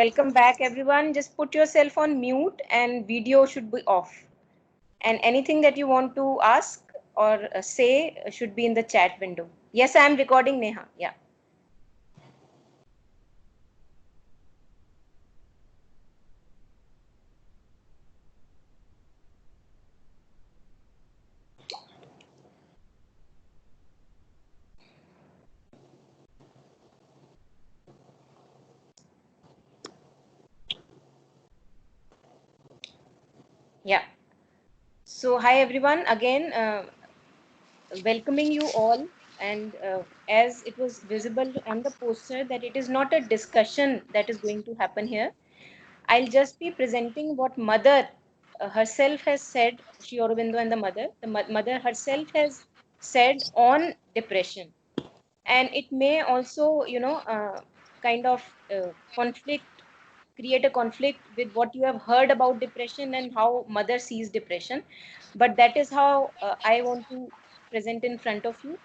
Welcome back, everyone. Just put yourself on mute and video should be off. And anything that you want to ask or say should be in the chat window. Yes, I am recording, Neha. Yeah. Yeah. So, hi, everyone. Again, welcoming you all. And as it was visible on the poster, that it is not a discussion that is going to happen here. I'll just be presenting what mother herself has said, Sri Aurobindo and the mother. The mother herself has said on depression. And it may also, kind of conflict, create a conflict with what you have heard about depression and how mother sees depression. But that is how I want to present in front of you.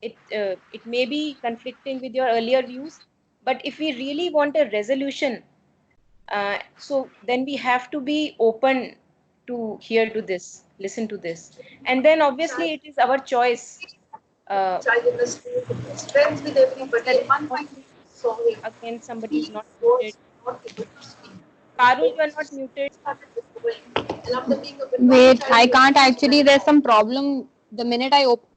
It may be conflicting with your earlier views, but if we really want a resolution, so then we have to be open to hear to this, listen to this, and then obviously it is our choice. Child in the school, friends with everybody, and one might saw him. Again, somebody is He not muted. was not able to speak. Parul, So you are he not muted. started whispering. And after being a bit Wait, I can't actually. There's some problem. The minute I open.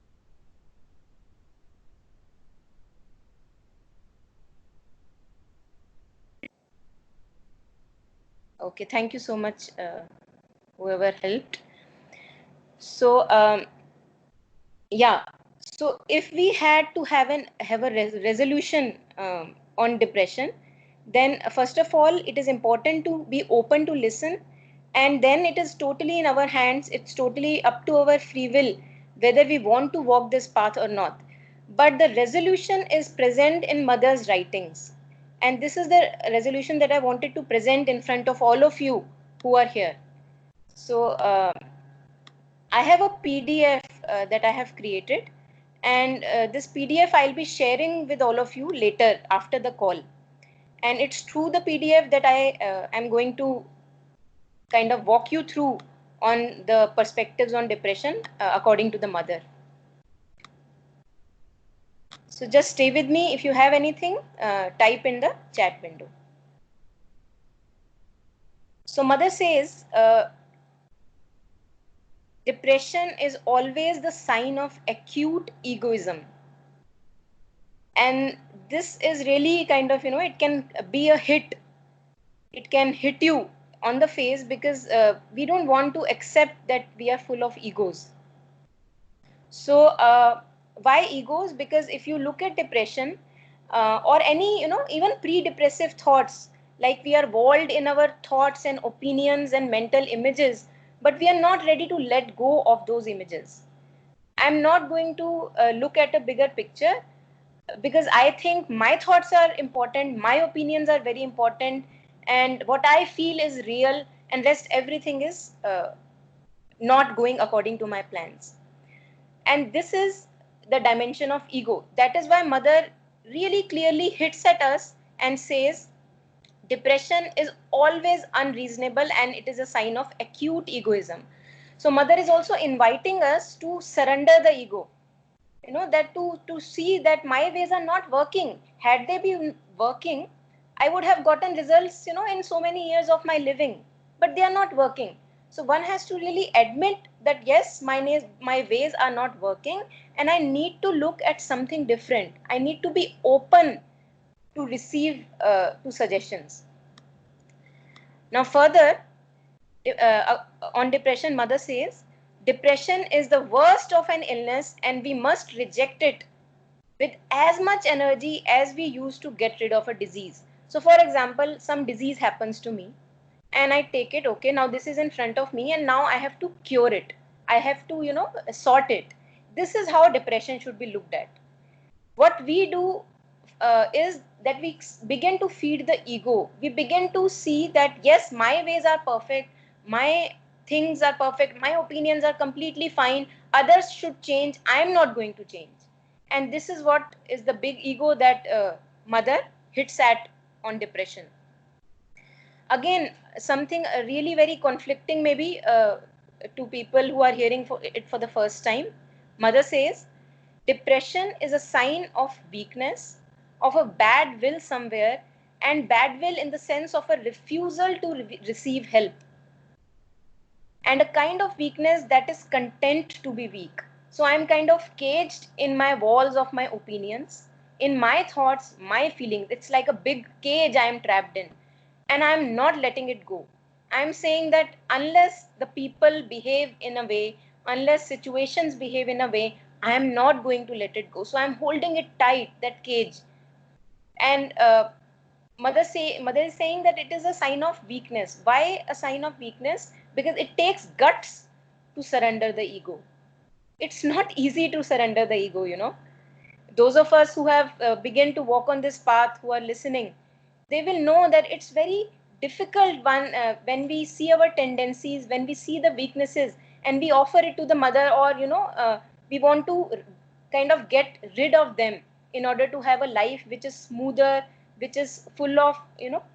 Okay, thank you so much, whoever helped. So, yeah. So, if we had to have a resolution on depression, then first of all, it is important to be open to listen, and then it is totally in our hands. It's totally up to our free will whether we want to walk this path or not. But the resolution is present in mother's writings, and this is the resolution that I wanted to present in front of all of you who are here. So, I have a PDF that I have created, and this PDF I'll be sharing with all of you later after the call. And it's through the PDF that I am going to kind of walk you through on the perspectives on depression according to the mother. So just stay with me. If you have anything, type in the chat window. So mother says, depression is always the sign of acute egoism. And this is really kind of, it can be a hit. It can hit you on the face because we don't want to accept that we are full of egos. So why egos? Because if you look at depression or any, even pre-depressive thoughts, like we are walled in our thoughts and opinions and mental images, but we are not ready to let go of those images. I'm not going to look at a bigger picture because I think my thoughts are important, my opinions are very important, and what I feel is real, and rest everything is not going according to my plans. And this is the dimension of ego. That is why mother really clearly hits at us and says depression is always unreasonable and it is a sign of acute egoism. So mother is also inviting us to surrender the ego, that to see that my ways are not working. Had they been working, I would have gotten results, in so many years of my living, but they are not working. So one has to really admit that yes, my ways are not working, and I need to look at something different. I need to be open to receive to suggestions. Now further, on depression, mother says depression is the worst of an illness and we must reject it with as much energy as we use to get rid of a disease. So for example, some disease happens to me and I take it, okay, now this is in front of me and now I have to cure it. I have to, sort it. This is how depression should be looked at. What we do is that we begin to feed the ego. We begin to see that yes, my ways are perfect, my things are perfect, my opinions are completely fine, others should change, I am not going to change. And this is what is the big ego that mother hits at on depression. again, something really very conflicting maybe to people who are hearing it for the first time. Mother says, depression is a sign of weakness, of a bad will somewhere, and bad will in the sense of a refusal to receive help, and a kind of weakness that is content to be weak. So I'm kind of caged in my walls of my opinions, in my thoughts, my feelings. It's like a big cage I am trapped in, and I'm not letting it go. I'm saying that unless the people behave in a way, unless situations behave in a way, I am not going to let it go. So I'm holding it tight, that cage. And mother is saying that it is a sign of weakness. Why a sign of weakness? Because it takes guts to surrender the ego. It's not easy to surrender the ego, you know. Those of us who have begun to walk on this path, who are listening, they will know that it's very difficult when we see our tendencies, when we see the weaknesses, and we offer it to the mother, or we want to kind of get rid of them in order to have a life which is smoother, which is full of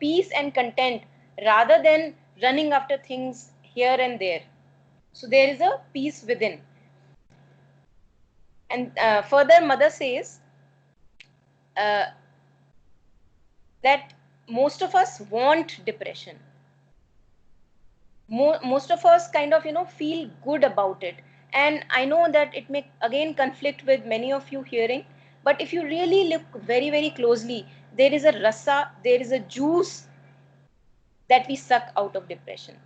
peace and content, rather than running after things here and there. So there is a peace within. And further, mother says uh, that most of us want depression. Most of us kind of feel good about it. And I know that it may again conflict with many of you hearing, but if you really look very very closely, there is a rasa, there is a juice that we suck out of depression.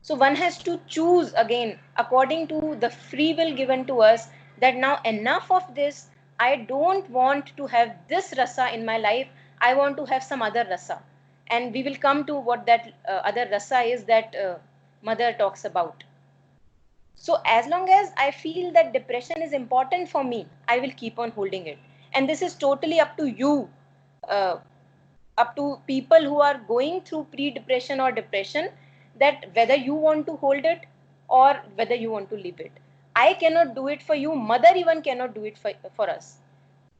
So one has to choose again according to the free will given to us, that now enough of this. I don't want to have this rasa in my life. I want to have some other rasa. And we will come to what that other rasa is that mother talks about. So as long as I feel that depression is important for me, I will keep on holding it. And this is totally up to you, uh, up to people who are going through pre-depression or depression, that whether you want to hold it or whether you want to leave it. I cannot do it for you. Mother even cannot do it for us.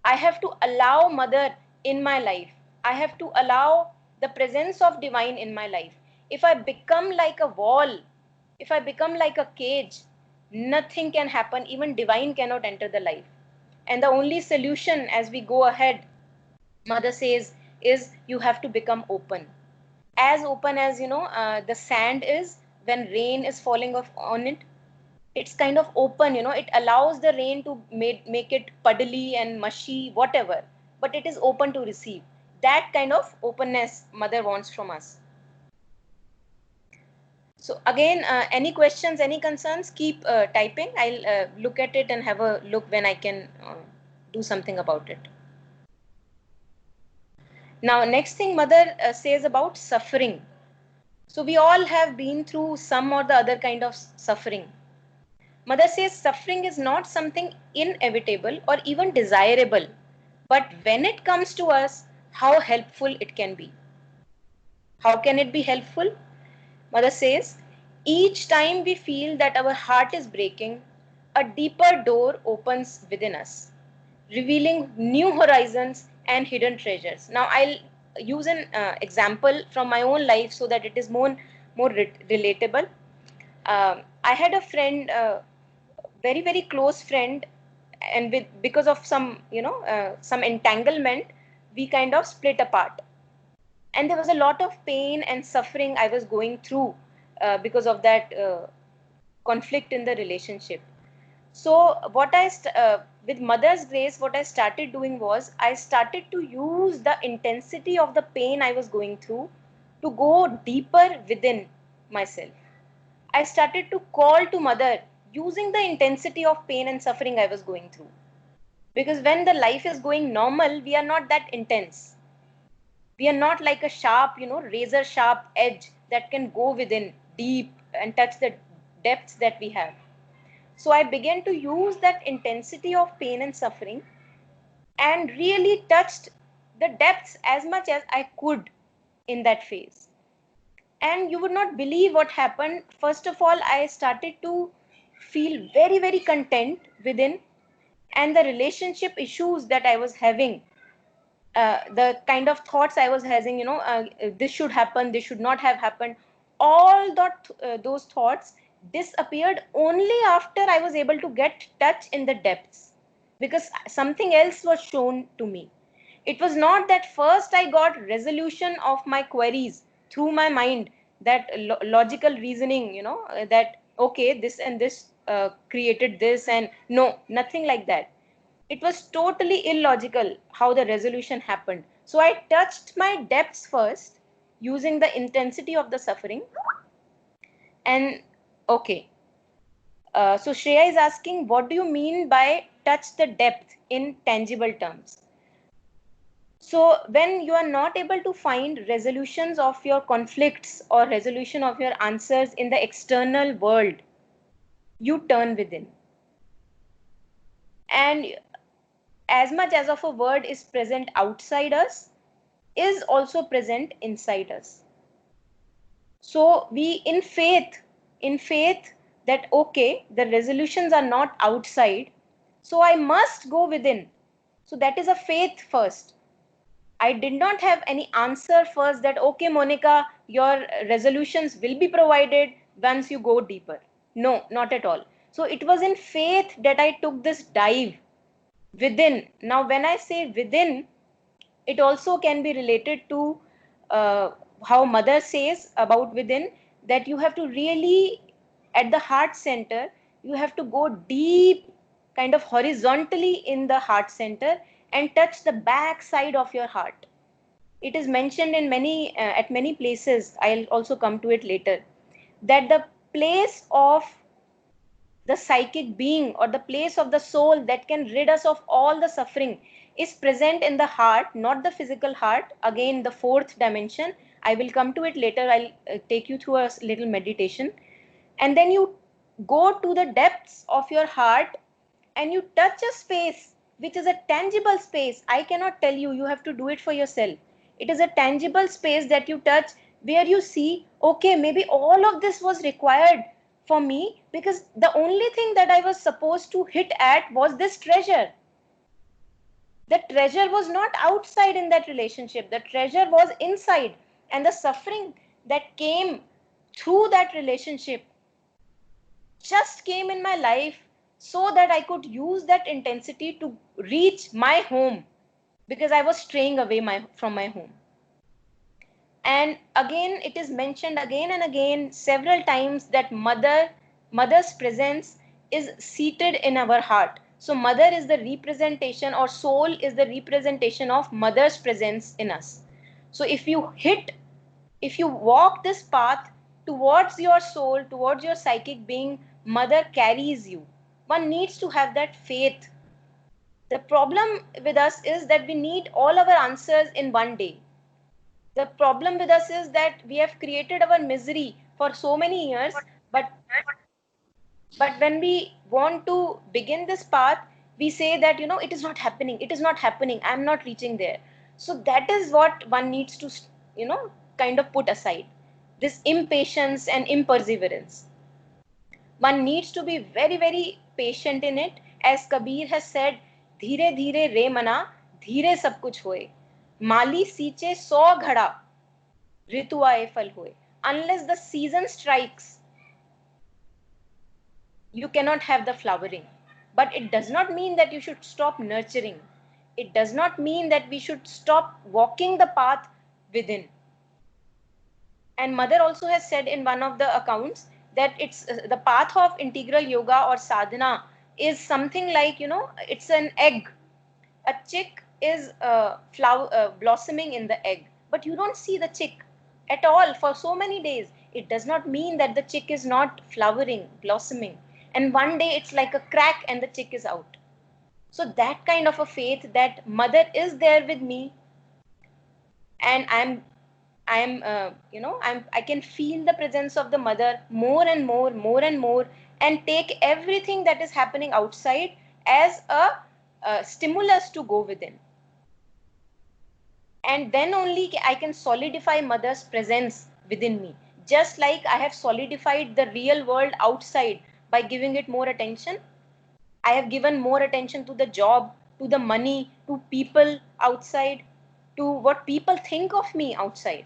I have to allow mother in my life. I have to allow the presence of divine in my life. If I become like a wall, if I become like a cage, nothing can happen. Even divine cannot enter the life. And the only solution as we go ahead, mother says, is you have to become open. As open as the sand is when rain is falling off on it. It's kind of open, it allows the rain to make it puddly and mushy, whatever, but it is open to receive. That kind of openness mother wants from us. So again, any questions, any concerns, keep typing. I'll look at it and have a look when I can do something about it. Now, next thing mother says about suffering. So we all have been through some or the other kind of suffering. Mother says suffering is not something inevitable or even desirable, but when it comes to us, how helpful it can be. How can it be helpful? Mother says, each time we feel that our heart is breaking, a deeper door opens within us, revealing new horizons and hidden treasures. Now, I'll use an example from my own life so that it is more relatable. I had a friend, very very close friend, and because of some some entanglement, we kind of split apart, and there was a lot of pain and suffering I was going through because of that conflict in the relationship. So with mother's grace, what I started doing was I started to use the intensity of the pain I was going through to go deeper within myself. I started to call to mother using the intensity of pain and suffering I was going through. Because when the life is going normal, we are not that intense. We are not like a sharp, razor sharp edge that can go within deep and touch the depths that we have. So I began to use that intensity of pain and suffering and really touched the depths as much as I could in that phase. And you would not believe what happened. First of all, I started to feel very very content within, and the relationship issues that I was having, the kind of thoughts I was having, this should happen, this should not have happened, all those thoughts disappeared only after I was able to get touch in the depths, because something else was shown to me. It was not that first I got resolution of my queries through my mind, that logical reasoning, that okay, this and this created this, and no, nothing like that. It was totally illogical how the resolution happened. So I touched my depths first using the intensity of the suffering. And okay, so Shreya is asking, what do you mean by touch the depth in tangible terms? So when you are not able to find resolutions of your conflicts or resolution of your answers in the external world, you turn within. And as much as of a word is present outside us, is also present inside us. So we in faith that okay, the resolutions are not outside, so I must go within. So that is a faith first. I did not have any answer first that okay, Monica, your resolutions will be provided once you go deeper. No, not at all. So it was in faith that I took this dive within. Now when I say within, it also can be related to how mother says about within, that you have to really, at the heart center, you have to go deep, kind of horizontally in the heart center, and touch the back side of your heart. It is mentioned in at many places, I'll also come to it later, that the place of the psychic being, or the place of the soul that can rid us of all the suffering, is present in the heart, not the physical heart. Again, the fourth dimension, I will come to it later. I'll take you through a little meditation. And then you go to the depths of your heart and you touch a space which is a tangible space. I cannot tell you, you have to do it for yourself. It is a tangible space that you touch, where you see, okay, maybe all of this was required for me, because the only thing that I was supposed to hit at was this treasure. The treasure was not outside in that relationship, the treasure was inside. And the suffering that came through that relationship just came in my life so that I could use that intensity to reach my home, because I was straying away from my home. And again, it is mentioned again and again several times that mother's presence is seated in our heart. So mother is the representation, or soul is the representation of mother's presence in us. So if you walk this path towards your soul, towards your psychic being, mother carries you. One needs to have that faith. The problem with us is that we need all our answers in one day. The problem with us is that we have created our misery for so many years, but when we want to begin this path, we say that, it is not happening, I'm not reaching there. So that is what one needs to, kind of put aside, this impatience and imperseverance. One needs to be very, very patient in it. As Kabir has said, धीरे धीरे रे मना, धीरे सब कुछ होए, माली सींचे 100 घड़ा, ऋतु आए फल होए. Unless the season strikes, you cannot have the flowering. But it does not mean that you should stop nurturing. It does not mean that we should stop walking the path within. And mother also has said in one of the accounts that it's the path of integral yoga or sadhana is something like, it's an egg. A chick is blossoming in the egg, but you don't see the chick at all for so many days. It does not mean that the chick is not flowering, blossoming, and one day it's like a crack and the chick is out. So that kind of a faith that mother is there with me, and I can feel the presence of the mother more and more, and take everything that is happening outside as a stimulus to go within. And then only I can solidify mother's presence within me. Just like I have solidified the real world outside by giving it more attention. I have given more attention to the job, to the money, to people outside. to what people think of me outside.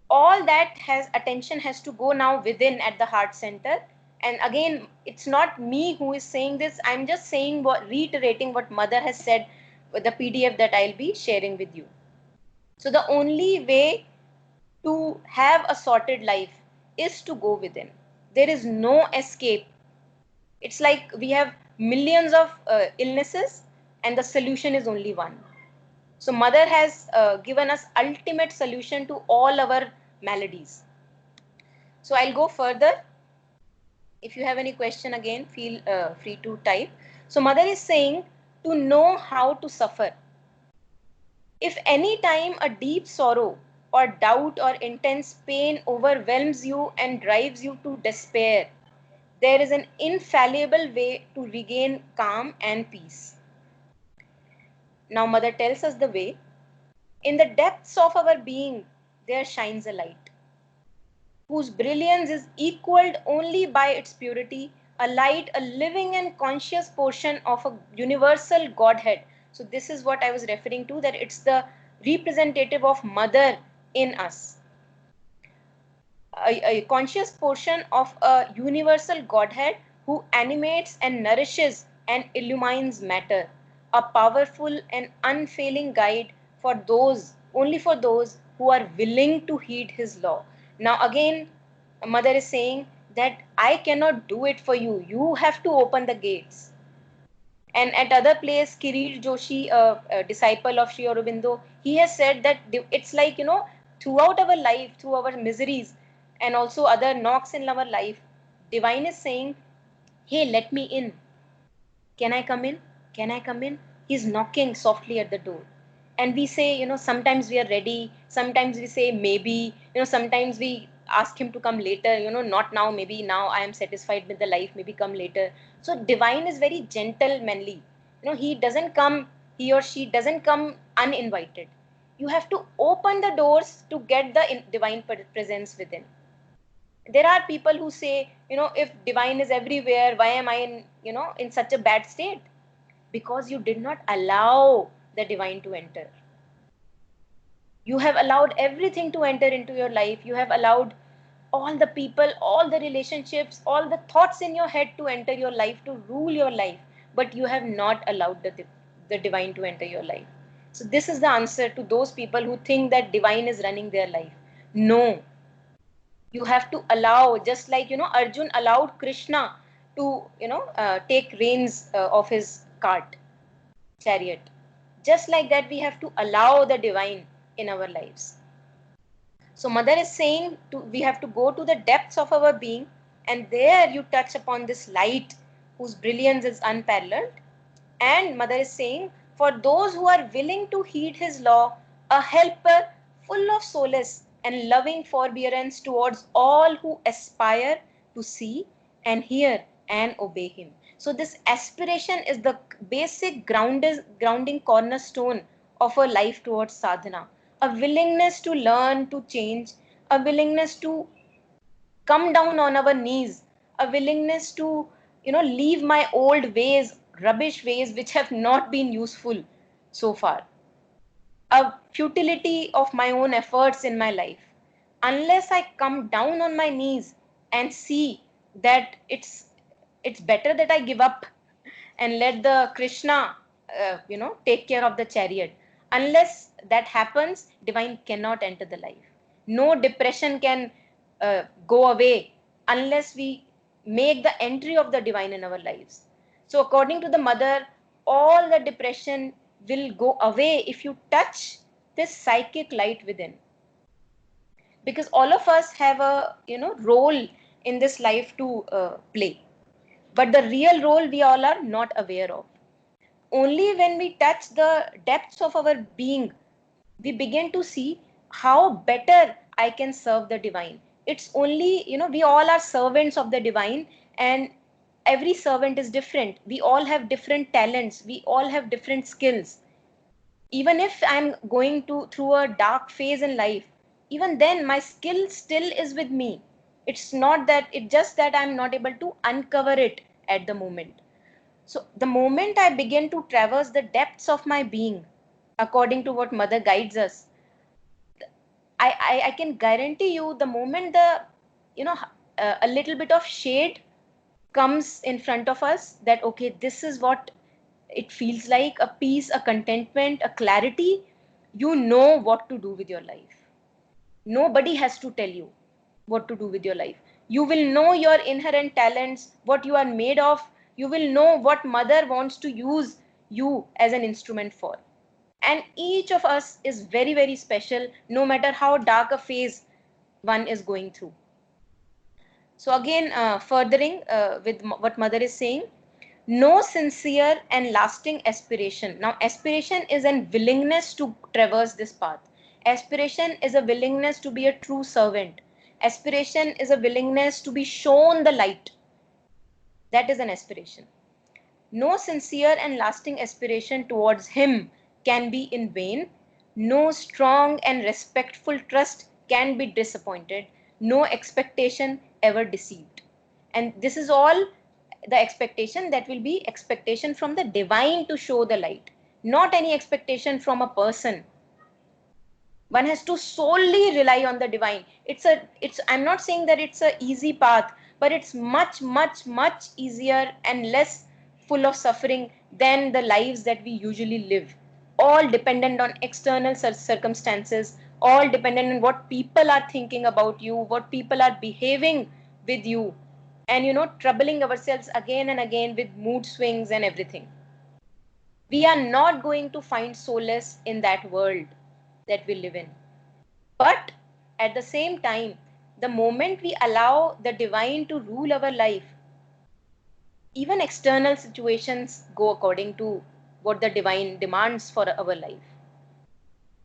All that attention has to go now within at the heart center. And again, it's not me who is saying this. I'm just saying reiterating what mother has said with the PDF that I'll be sharing with you. So the only way to have a sorted life is to go within. There is no escape. It's like we have millions of illnesses and the solution is only one. So mother has given us ultimate solution to all our maladies. So I'll go further. If you have any question, again, feel free to type. So mother is saying to know how to suffer. If any time a deep sorrow or doubt or intense pain overwhelms you and drives you to despair, there is an infallible way to regain calm and peace. Now mother tells us the way. In the depths of our being, there shines a light, whose brilliance is equaled only by its purity, a light, a living and conscious portion of a universal Godhead. So this is what I was referring to, that it's the representative of mother in us. A conscious portion of a universal Godhead who animates and nourishes and illumines matter, a powerful and unfailing guide for those, only for those who are willing to heed his law. Now again, mother is saying that I cannot do it for you. You have to open the gates. And at other place, Kirit Joshi, a disciple of Sri Aurobindo, he has said that it's like, throughout our life, through our miseries and also other knocks in our life, divine is saying, hey, let me in. Can I come in? Can I come in? He's knocking softly at the door. And we say, sometimes we are ready. Sometimes we say maybe, sometimes we ask him to come later, not now, maybe now I am satisfied with the life, maybe come later. So divine is very gentlemanly. He doesn't come, he or she doesn't come uninvited. You have to open the doors to get the divine presence within. There are people who say, if divine is everywhere, why am I in such a bad state? Because you did not allow the divine to enter. You have allowed everything to enter into your life. You have allowed all the people, all the relationships, all the thoughts in your head to enter your life, to rule your life. But you have not allowed the divine to enter your life. So this is the answer to those people who think that divine is running their life. No. You have to allow, just like, Arjun allowed Krishna to, take reins of his cart, chariot. Just like that, we have to allow the divine in our lives. So mother is saying we have to go to the depths of our being, and there you touch upon this light whose brilliance is unparalleled. And mother is saying, for those who are willing to heed his law, a helper full of solace and loving forbearance towards all who aspire to see and hear and obey him. So this aspiration is the basic grounding cornerstone of a life towards sadhana. A willingness to learn, to change, a willingness to come down on our knees, a willingness to, leave my old ways, rubbish ways which have not been useful so far, a futility of my own efforts in my life. Unless I come down on my knees and see that it's better that I give up and let the Krishna, take care of the chariot. Unless that happens, divine cannot enter the life. No depression can go away unless we make the entry of the divine in our lives. So according to the mother, all the depression will go away if you touch this psychic light within. Because all of us have a role in this life to play. But the real role we all are not aware of. Only when we touch the depths of our being, we begin to see how better I can serve the divine. It's only, we all are servants of the divine, and every servant is different. We all have different talents. We all have different skills. Even if I'm going through a dark phase in life, even then my skill still is with me. It's just that I'm not able to uncover it at the moment. So the moment I begin to traverse the depths of my being, according to what mother guides us, I can guarantee you the moment the, you know, a little bit of shade comes in front of us, that okay, this is what it feels like, a peace, a contentment, a clarity, you know what to do with your life. Nobody has to tell you what to do with your life. You will know your inherent talents, what you are made of. You will know what mother wants to use you as an instrument for. And each of us is very, very special, no matter how dark a phase one is going through. So again, furthering with what mother is saying, no sincere and lasting aspiration. Now, aspiration is a willingness to traverse this path. Aspiration is a willingness to be a true servant. Aspiration is a willingness to be shown the light. That is an aspiration. No sincere and lasting aspiration towards him can be in vain. No strong and respectful trust can be disappointed. No expectation ever deceived. And this is all the expectation that will be expectation from the divine to show the light, not any expectation from a person. One has to solely rely on the divine. I'm not saying that it's a easy path, but it's much, much, much easier and less full of suffering than the lives that we usually live, all dependent on external circumstances, all dependent on what people are thinking about you, what people are behaving with you, and troubling ourselves again and again with mood swings and everything. We are not going to find solace in that world that we live in. But at the same time, the moment we allow the divine to rule our life, even external situations go according to what the divine demands for our life.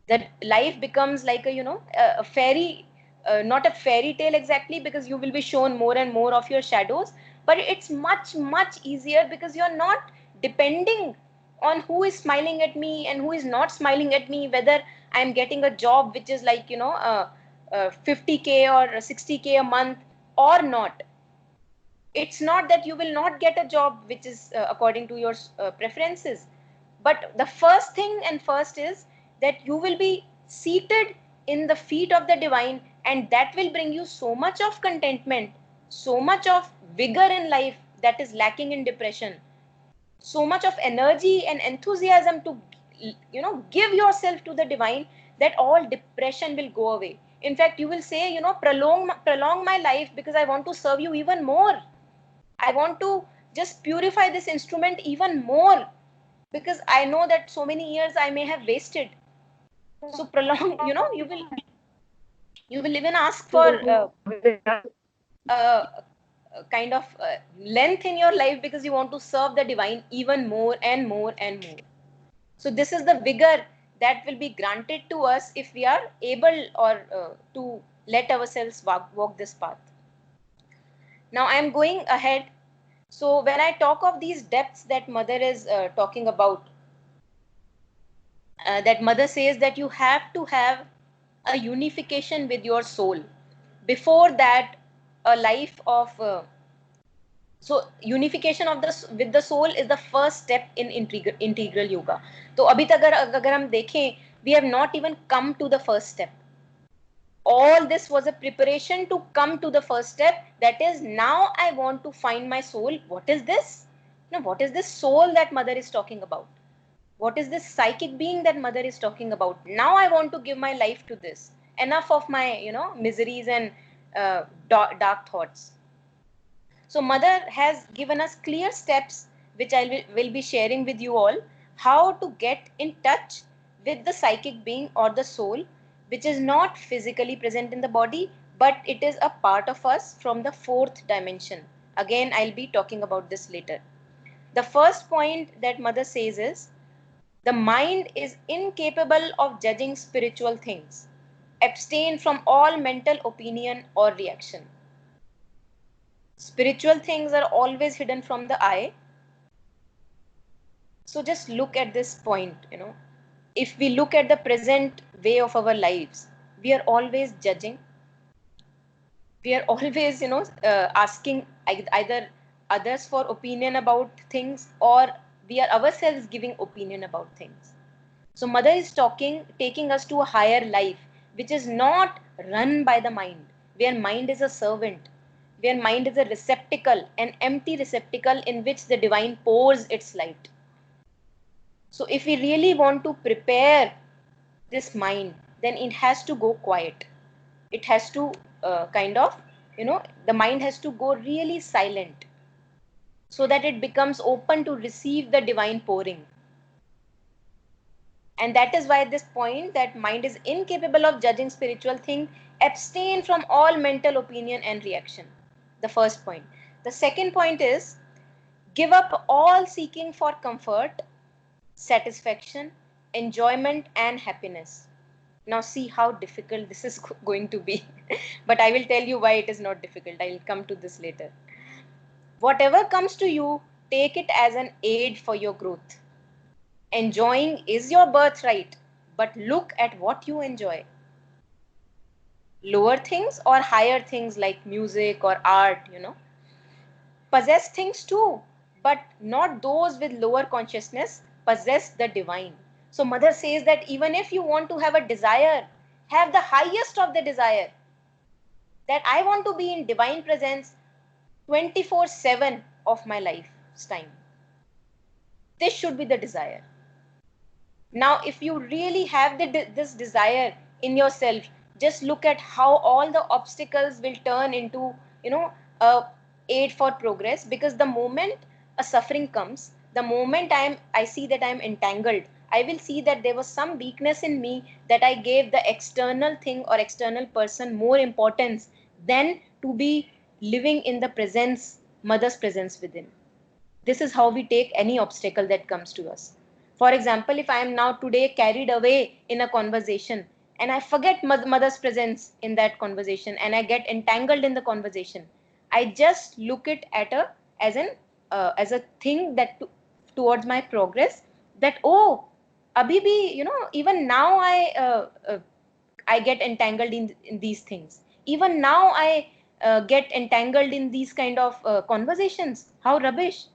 That life becomes like a fairy, not a fairy tale exactly, because you will be shown more and more of your shadows, but it's much, much easier because you're not depending on who is smiling at me and who is not smiling at me, whether I'm getting a job which is like 50K or 60K a month or not. It's not that you will not get a job which is according to your preferences, but the first thing and first is that you will be seated in the feet of the divine, and that will bring you so much of contentment, so much of vigor in life that is lacking in depression, so much of energy and enthusiasm to give yourself to the divine, that all depression will go away. In fact, you will say, prolong my life because I want to serve you even more. I want to just purify this instrument even more because I know that so many years I may have wasted. So prolong, you will even ask for kind of length in your life because you want to serve the divine even more and more and more. So this is the vigor that will be granted to us if we are able or to let ourselves walk this path. Now I am going ahead. So when I talk of these depths that mother is talking about, that mother says that you have to have a unification with your soul. Before that, a life of so unification of the with the soul is the first step in integral yoga. तो अभी तक अगर हम देखें, we have not even come to the first step. All this was a preparation to come to the first step, that is, now I want to find my soul. What is this? Now, what is this soul that mother is talking about? What is this psychic being that mother is talking about? Now I want to give my life to this. Enough of my miseries and dark thoughts. So mother has given us clear steps which I will be sharing with you all, how to get in touch with the psychic being or the soul, which is not physically present in the body, but it is a part of us from the fourth dimension. Again, I'll be talking about this later. The first point that mother says is, the mind is incapable of judging spiritual things. Abstain from all mental opinion or reaction. Spiritual things are always hidden from the eye. So just look at this point, If we look at the present way of our lives, we are always judging. We are always, asking either others for opinion about things, or we are ourselves giving opinion about things. So mother is taking us to a higher life, which is not run by the mind, where mind is a servant, where mind is a receptacle, an empty receptacle in which the divine pours its light. So if we really want to prepare this mind, then it has to go quiet. It has to the mind has to go really silent so that it becomes open to receive the divine pouring. And that is why this point, that mind is incapable of judging spiritual thing, abstain from all mental opinion and reaction. The first point. The second point is, give up all seeking for comfort, satisfaction, enjoyment and happiness. Now see how difficult this is going to be. But I will tell you why it is not difficult. I will come to this later. Whatever comes to you, take it as an aid for your growth. Enjoying is your birthright, but look at what you enjoy. Lower things or higher things like music or art, Possess things too, but not those with lower consciousness possess the divine. So mother says that even if you want to have a desire, have the highest of the desire. That I want to be in divine presence 24/7 of my lifetime. This should be the desire. Now, if you really have this desire in yourself, just look at how all the obstacles will turn into, a aid for progress. Because the moment a suffering comes, the moment I see that I'm entangled, I will see that there was some weakness in me, that I gave the external thing or external person more importance than to be living in the presence, mother's presence within. This is how we take any obstacle that comes to us. For example, if I am now today carried away in a conversation and I forget mother's presence in that conversation and I get entangled in the conversation, I just look it at as a thing that towards my progress, that abhi bhi, even now I get entangled in these things. Even now I get entangled in these kind of conversations. How rubbish.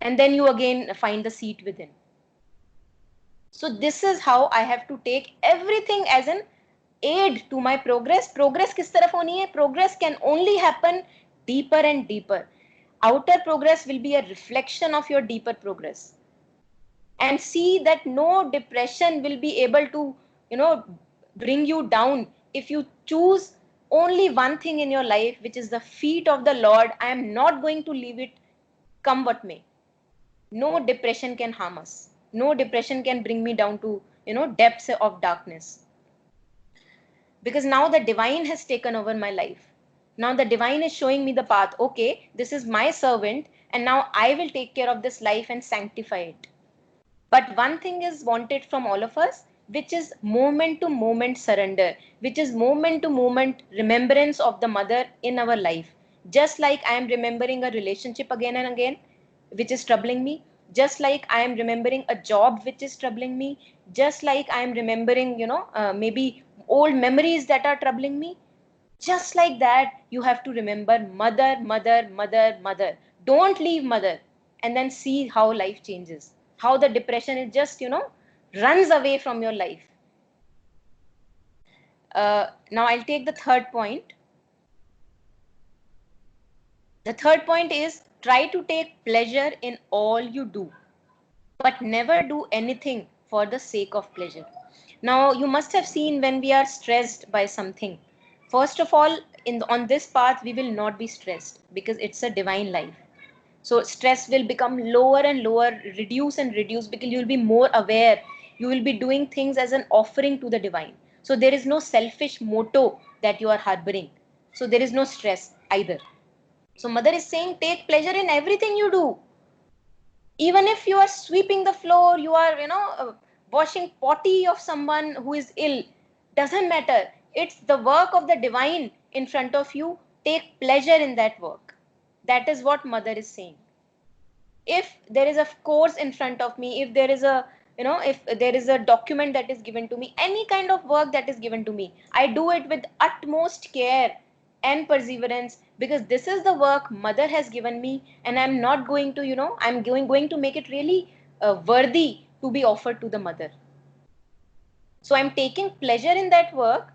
And then you again find the seat within. So this is how I have to take everything as an aid to my progress. Progress kis taraf honi hai? Progress can only happen deeper and deeper. Outer progress will be a reflection of your deeper progress. And see that no depression will be able to, bring you down if you choose only one thing in your life, which is the feet of the Lord. I am not going to leave it come what may. No depression can harm us. No depression can bring me down to, depths of darkness. Because now the divine has taken over my life. Now the divine is showing me the path. Okay, this is my servant, and now I will take care of this life and sanctify it. But one thing is wanted from all of us, which is moment to moment surrender, which is moment to moment remembrance of the mother in our life. Just like I am remembering a relationship again and again, which is troubling me, just like I am remembering a job which is troubling me, just like I am remembering, maybe old memories that are troubling me, just like that, you have to remember mother, mother, mother, mother. Don't leave mother, and then see how life changes. How the depression is just, runs away from your life. Now I'll take the third point. The third point is, try to take pleasure in all you do, but never do anything for the sake of pleasure. Now, you must have seen when we are stressed by something. First of all, on this path, we will not be stressed because it's a divine life. So stress will become lower and lower, reduce and reduce, because you will be more aware. You will be doing things as an offering to the divine. So there is no selfish motto that you are harboring. So there is no stress either. So mother is saying, take pleasure in everything you do. Even if you are sweeping the floor, you are, washing potty of someone who is ill, doesn't matter. It's the work of the divine in front of you. Take pleasure in that work. That is what mother is saying. If there is a course in front of me, if there is if there is a document that is given to me, any kind of work that is given to me, I do it with utmost care and perseverance, because this is the work mother has given me, and I'm not going to, I'm going to make it really worthy to be offered to the mother. So I'm taking pleasure in that work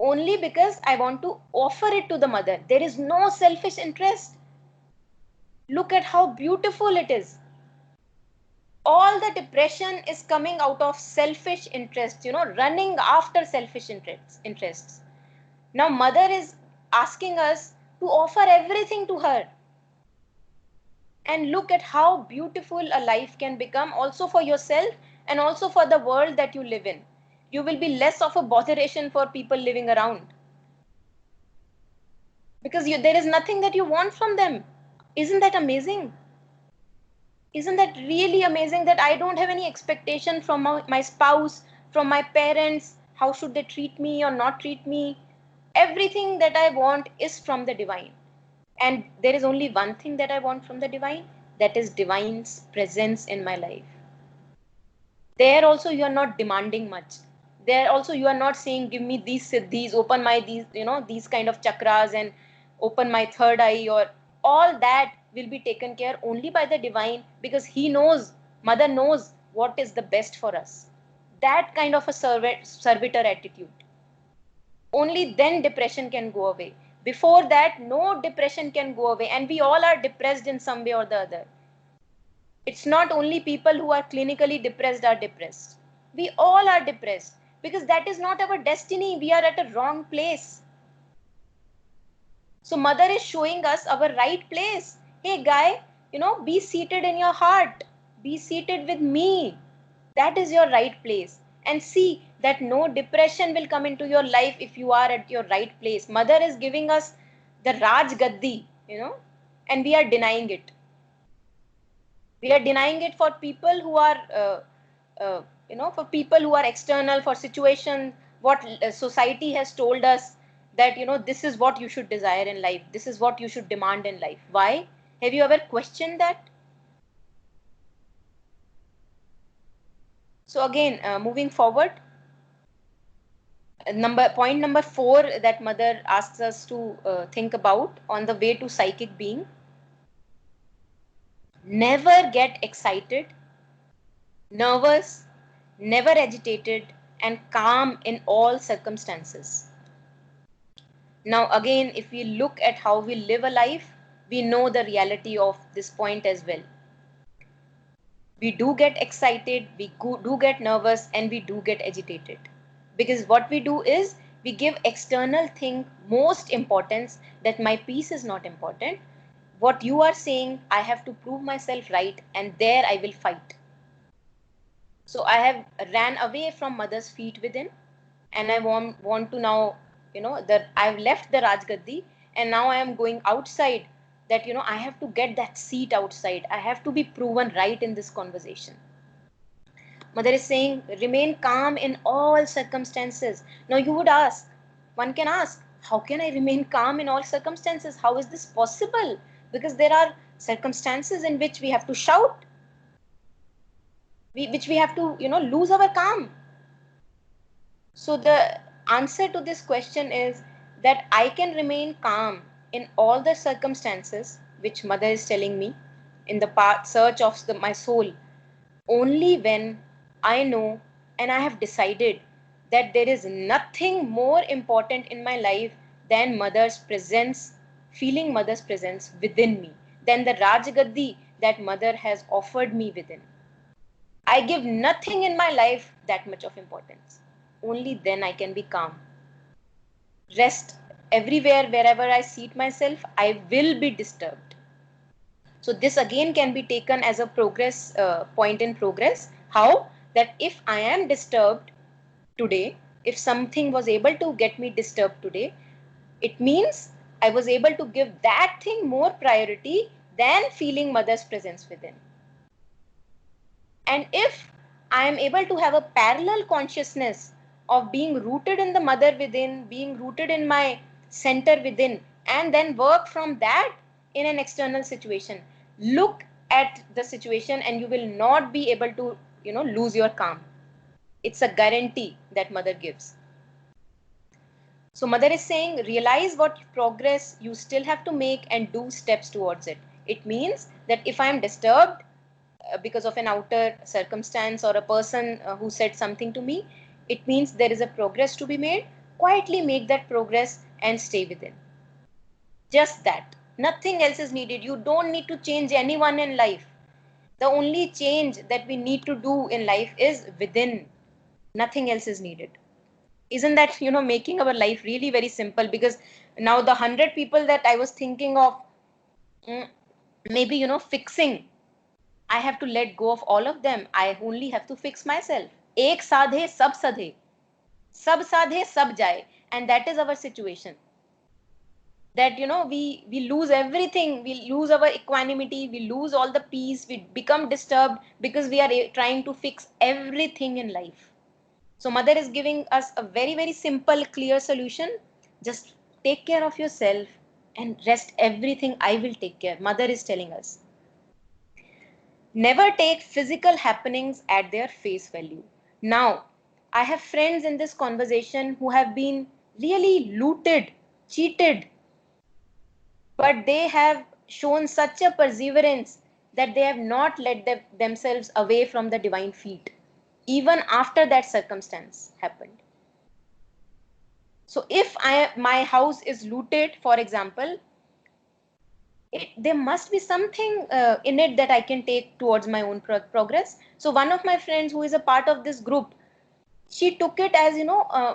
only because I want to offer it to the mother. There is no selfish interest. Look at how beautiful it is. All the depression is coming out of selfish interests, running after selfish interests. Now mother is asking us to offer everything to her. And look at how beautiful a life can become, also for yourself and also for the world that you live in. You will be less of a botheration for people living around. Because there is nothing that you want from them. Isn't that amazing? Isn't that really amazing that I don't have any expectation from my spouse, from my parents, how should they treat me or not treat me? Everything that I want is from the divine. And there is only one thing that I want from the divine, that is divine's presence in my life. There also you are not demanding much. There also you are not saying, give me these siddhis, open my these kind of chakras and open my third eye, or all that will be taken care only by the divine, because he knows, mother knows what is the best for us. That kind of a servitor attitude. Only then depression can go away. Before that, no depression can go away. And we all are depressed in some way or the other. It's not only people who are clinically depressed are depressed. We all are depressed because that is not our destiny. We are at a wrong place. So mother is showing us our right place. Hey guy, be seated in your heart. Be seated with me. That is your right place. And see that no depression will come into your life if you are at your right place. Mother is giving us the Raj Gaddi, and we are denying it. We are denying it for people who are, for people who are external, for situation, what society has told us that, this is what you should desire in life. This is what you should demand in life. Why? Have you ever questioned that? So again, moving forward, point number 4 that mother asks us to think about on the way to psychic being. Never get excited, nervous, never agitated, and calm in all circumstances. Now again, if we look at how we live a life, we know the reality of this point as well. We do get excited, we do get nervous, and we do get agitated. Because what we do is, we give external thing most importance, that my peace is not important. What you are saying, I have to prove myself right, and there I will fight. So I have ran away from mother's feet within, and I want to now, that I've left the Rajgaddi, and now I am going outside, that, I have to get that seat outside. I have to be proven right in this conversation. Mother is saying, remain calm in all circumstances. Now you would ask, one can ask, how can I remain calm in all circumstances? How is this possible? Because there are circumstances in which we have to shout, which we have to, lose our calm. So the answer to this question is that I can remain calm in all the circumstances, which mother is telling me, in the search of my soul, only when I know and I have decided that there is nothing more important in my life than mother's presence, feeling mother's presence within me, than the Rajgaddi that mother has offered me within. I give nothing in my life that much of importance. Only then I can be calm. Rest, everywhere, wherever I seat myself, I will be disturbed. So this again can be taken as a progress, point in progress. How? That if I am disturbed today, if something was able to get me disturbed today, it means I was able to give that thing more priority than feeling mother's presence within. And if I am able to have a parallel consciousness of being rooted in the mother within, being rooted in my center within, and then work from that in an external situation, look at the situation and you will not be able to, lose your calm. It's a guarantee that mother gives. So mother is saying, realize what progress you still have to make and do steps towards it. It means that if I am disturbed because of an outer circumstance or a person who said something to me, It means there is a progress to be made. Quietly make that progress and stay within. Just that. Nothing else is needed. You don't need to change anyone in life. The only change that we need to do in life is within. Nothing else is needed. Isn't that, making our life really very simple? Because now the 100 people that I was thinking of, maybe, fixing, I have to let go of all of them. I only have to fix myself. Ek sadhe, sab sadhe. Sab sadhe, sab jaye. And that is our situation. That, we lose everything. We lose our equanimity. We lose all the peace. We become disturbed because we are trying to fix everything in life. So mother is giving us a very, very simple, clear solution. Just take care of yourself and rest everything. I will take care. Mother is telling us. Never take physical happenings at their face value. Now, I have friends in this conversation who have been really looted, cheated, but they have shown such a perseverance that they have not let themselves away from the divine feet, even after that circumstance happened. So if my house is looted, for example, there must be something in it that I can take towards my own progress. So one of my friends who is a part of this group, she took it as,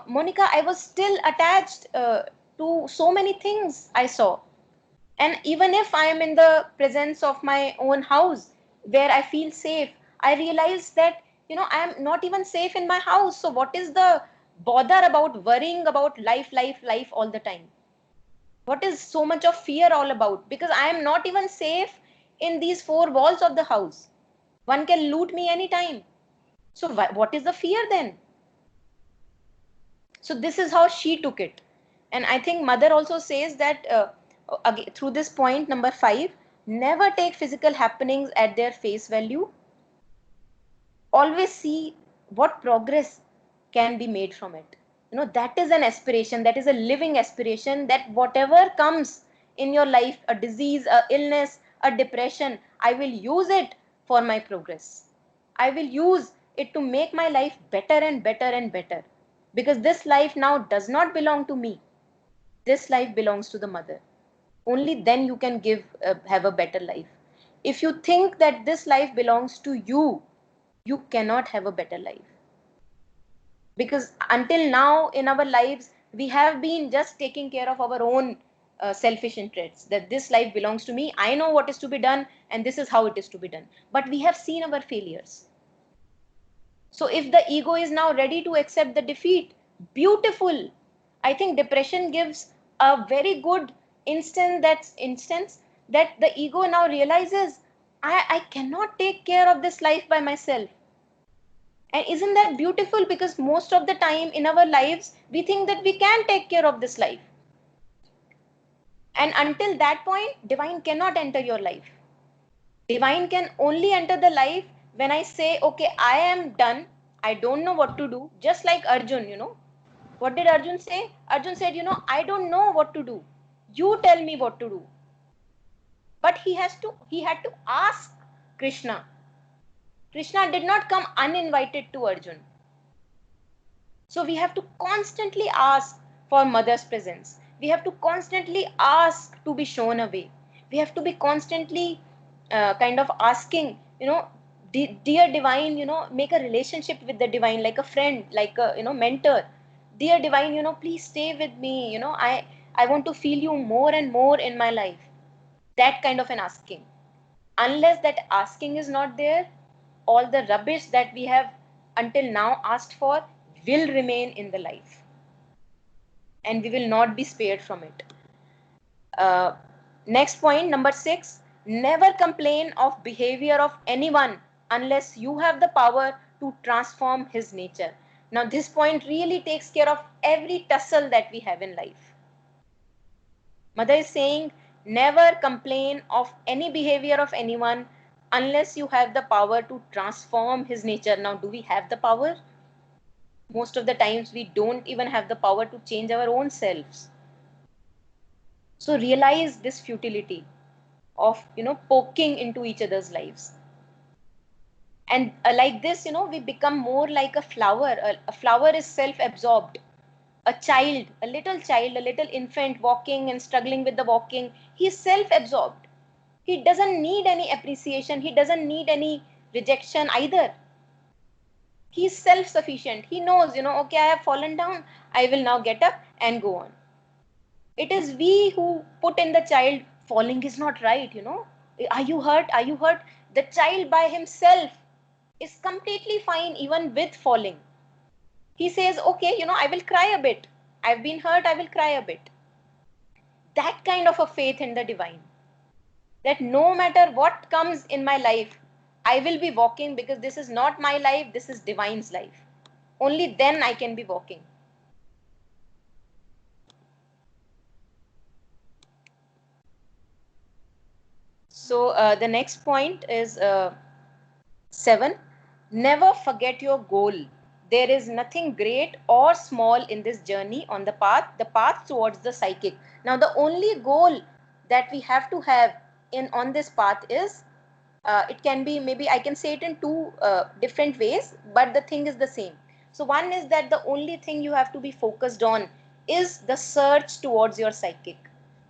Monica, I was still attached to so many things I saw. And even if I am in the presence of my own house where I feel safe, I realize that, I am not even safe in my house. So what is the bother about worrying about life all the time? What is so much of fear all about? Because I am not even safe in these four walls of the house. One can loot me anytime. So what is the fear then? So this is how she took it. And I think mother also says that again, through this point number 5, never take physical happenings at their face value. Always see what progress can be made from it. That is an aspiration, that is a living aspiration, that whatever comes in your life, a disease, a illness, a depression, I will use it for my progress. I will use it to make my life better and better and better. Because this life now does not belong to me. This life belongs to the mother. Only then you can have a better life. If you think that this life belongs to you, you cannot have a better life. Because until now in our lives, we have been just taking care of our own selfish interests, that this life belongs to me, I know what is to be done, and this is how it is to be done. But we have seen our failures. So if the ego is now ready to accept the defeat, beautiful. I think depression gives a very good instance that the ego now realizes, I cannot take care of this life by myself. And isn't that beautiful? Because most of the time in our lives, we think that we can take care of this life. And until that point, divine cannot enter your life. Divine can only enter the life when I say, okay, I am done. I don't know what to do. Just like Arjun, What did Arjun say? Arjun said, I don't know what to do. You tell me what to do. But he had to ask Krishna. Krishna did not come uninvited to Arjun. So we have to constantly ask for mother's presence. We have to constantly ask to be shown a way. We have to be constantly kind of asking, dear divine, make a relationship with the divine, like a friend, like a, mentor. Dear divine, please stay with me. I want to feel you more and more in my life. That kind of an asking. Unless that asking is not there, all the rubbish that we have until now asked for will remain in the life, and we will not be spared from it. Uh, Next point, number 6, never complain of behavior of anyone unless you have the power to transform his nature. Now this point really takes care of every tussle that we have in life. Mother is saying, never complain of any behavior of anyone unless you have the power to transform his nature. Now, do we have the power? Most of the times we don't even have the power to change our own selves. So realize this futility of, poking into each other's lives. And like this, we become more like a flower. A flower is self-absorbed. A child, a little infant walking and struggling with the walking, he's self-absorbed. He doesn't need any appreciation. He doesn't need any rejection either. He's self-sufficient. He knows, okay, I have fallen down. I will now get up and go on. It is we who put in the child, falling is not right, Are you hurt? Are you hurt? The child by himself is completely fine even with falling. He says, okay, I will cry a bit. I've been hurt, I will cry a bit. That kind of a faith in the divine. That no matter what comes in my life, I will be walking because this is not my life, this is divine's life. Only then I can be walking. So the next point is 7. Never forget your goal. There is nothing great or small in this journey on the path towards the psychic. Now the only goal that we have to have on this path is, it can be, maybe I can say it in two different ways, but the thing is the same. So one is that the only thing you have to be focused on is the search towards your psychic,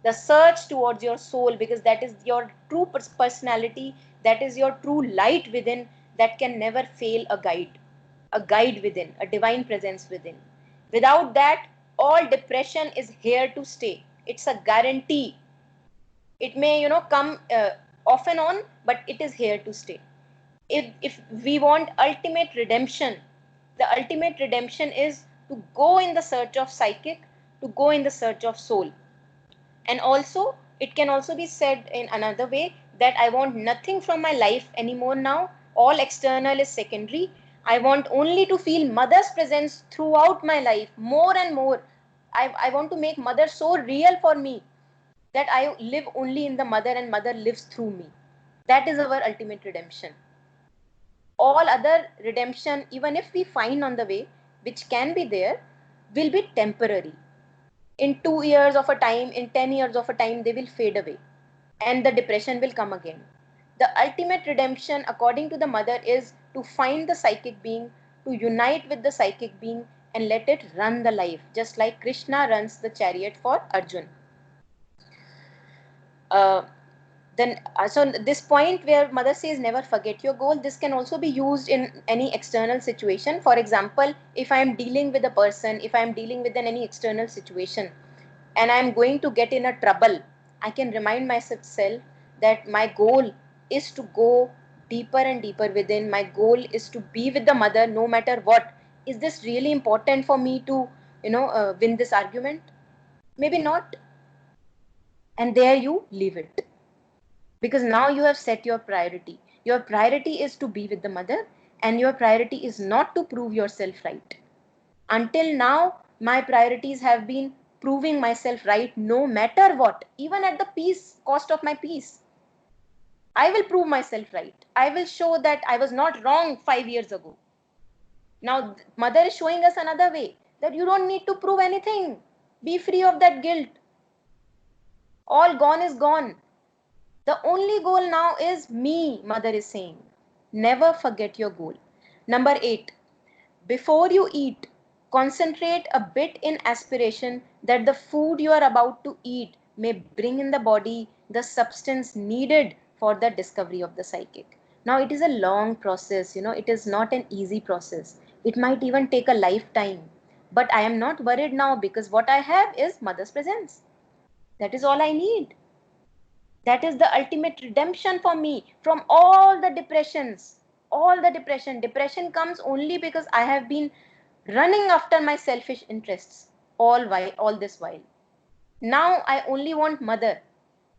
the search towards your soul, because that is your true personality, that is your true light within, that can never fail a guide within, a divine presence within. Without that, all depression is here to stay. It's a guarantee. It may, come off and on, but it is here to stay. If we want ultimate redemption, the ultimate redemption is to go in the search of psychic, to go in the search of soul. And also, it can also be said in another way that I want nothing from my life anymore now. All external is secondary. I want only to feel mother's presence throughout my life more and more. I want to make mother so real for me that I live only in the mother and mother lives through me. That is our ultimate redemption. All other redemption, even if we find on the way, which can be there, will be temporary. In 2 years of a time, in 10 years of a time, they will fade away and the depression will come again. The ultimate redemption, according to the mother, is to find the psychic being, to unite with the psychic being and let it run the life, just like Krishna runs the chariot for Arjun. So this point where mother says never forget your goal, this can also be used in any external situation. For example, if I am dealing with a person, if I am dealing with any external situation and I am going to get in a trouble, I can remind myself that my goal is to go deeper and deeper within. My goal is to be with the mother no matter what. Is this really important for me to win this argument? Maybe not. And there you leave it. Because now you have set your priority. Your priority is to be with the mother, and your priority is not to prove yourself right. Until now, my priorities have been proving myself right no matter what, even at the cost of my peace. I will prove myself right. I will show that I was not wrong 5 years ago. Now, mother is showing us another way, that you don't need to prove anything. Be free of that guilt. All gone is gone. The only goal now is me, mother is saying. Never forget your goal. Number 8, before you eat, concentrate a bit in aspiration that the food you are about to eat may bring in the body the substance needed for the discovery of the psychic. Now, it is a long process, it is not an easy process. It might even take a lifetime. But I am not worried now because what I have is mother's presence. That is all I need. That is the ultimate redemption for me from all the depressions. All the depression. Depression comes only because I have been running after my selfish interests all this while. Now I only want mother.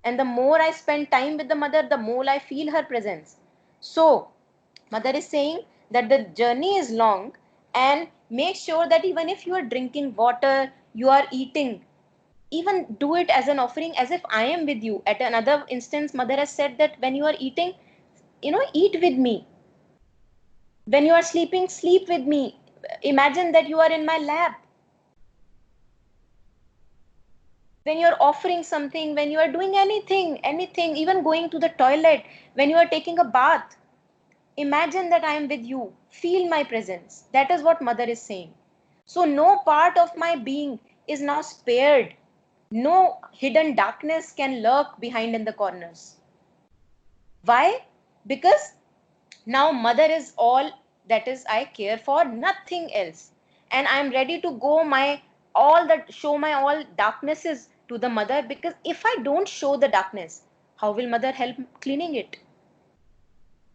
And the more I spend time with the mother, the more I feel her presence. So, mother is saying that the journey is long, and make sure that even if you are drinking water, you are eating, even do it as an offering, as if I am with you. At another instance, mother has said that when you are eating, eat with me. When you are sleeping, sleep with me. Imagine that you are in my lap. When you are offering something, when you are doing anything, even going to the toilet, when you are taking a bath, Imagine that I am with you. Feel my presence. That is what mother is saying. So no part of my being is now spared. No hidden darkness can lurk behind in the corners. Why? Because now mother is all that is I care for, nothing else. And I'm ready to go my all that show my all darknesses to the mother, because if I don't show the darkness, how will mother help cleaning it?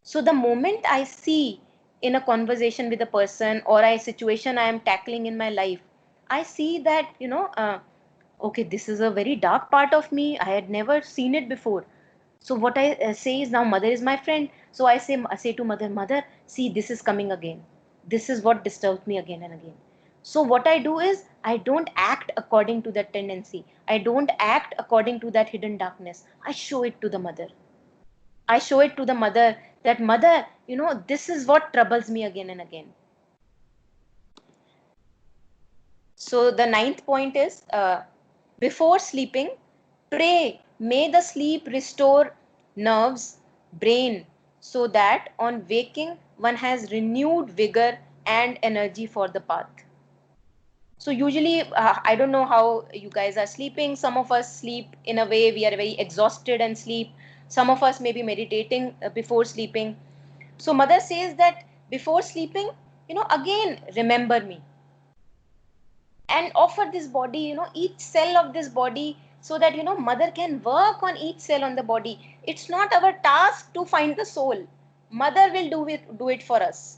So the moment I see in a conversation with a person or a situation I am tackling in my life, I see that, okay, this is a very dark part of me. I had never seen it before. So what I say is, now mother is my friend. So I say to mother, mother, see, this is coming again. This is what disturbs me again and again. So what I do is, I don't act according to that tendency. I don't act according to that hidden darkness. I show it to the mother. I show it to the mother that, mother, this is what troubles me again and again. So the ninth point is, before sleeping, pray, may the sleep restore nerves, brain, so that on waking one has renewed vigor and energy for the path. So usually, I don't know how you guys are sleeping. Some of us sleep in a way we are very exhausted and sleep. Some of us may be meditating before sleeping. So mother says that before sleeping, again remember me and offer this body, each cell of this body, so that mother can work on each cell on the body. It's not our task to find the soul. Mother will do it for us.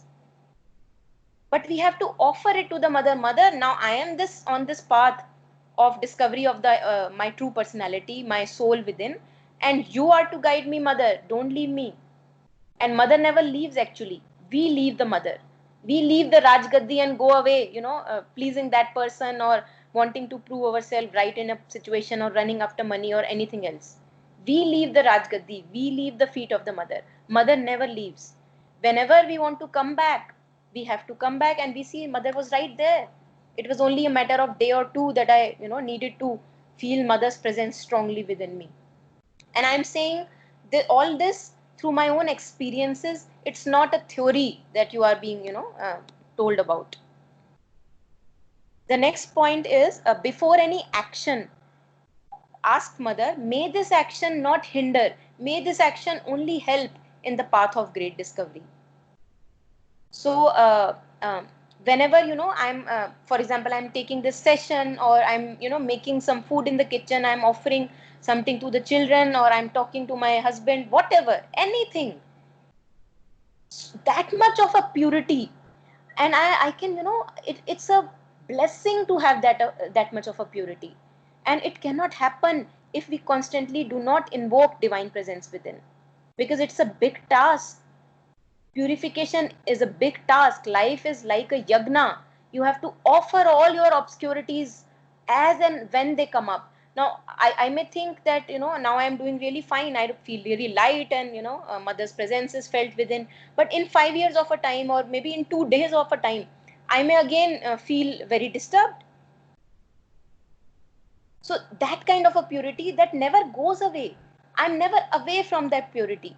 But we have to offer it to the mother. Mother, now I am this on this path of discovery of the my true personality, my soul within, and you are to guide me, mother. Don't leave me. And mother never leaves, actually. We leave the mother. We leave the Rajgaddi and go away, pleasing that person or wanting to prove ourselves right in a situation or running after money or anything else. We leave the Rajgaddi. We leave the feet of the mother. Mother never leaves. Whenever we want to come back, we have to come back and we see mother was right there. It was only a matter of day or two that I, needed to feel mother's presence strongly within me. And I'm saying that all this through my own experiences. It's not a theory that you are being told about. The next point is, before any action, ask mother, may this action not hinder, may this action only help in the path of great discovery. So whenever I'm for example, I'm taking this session, or I'm making some food in the kitchen, I'm offering something to the children, or I'm talking to my husband, whatever, anything, that much of a purity. And I can it's a blessing to have that much of a purity. And it cannot happen if we constantly do not invoke divine presence within, because it's a big task. Purification is a big task. Life is like a yagna. You have to offer all your obscurities as and when they come up. Now, I may think that, now I'm doing really fine. I feel really light, and, mother's presence is felt within. But in 5 years of a time, or maybe in 2 days of a time, I may again feel very disturbed. So that kind of a purity that never goes away. I'm never away from that purity,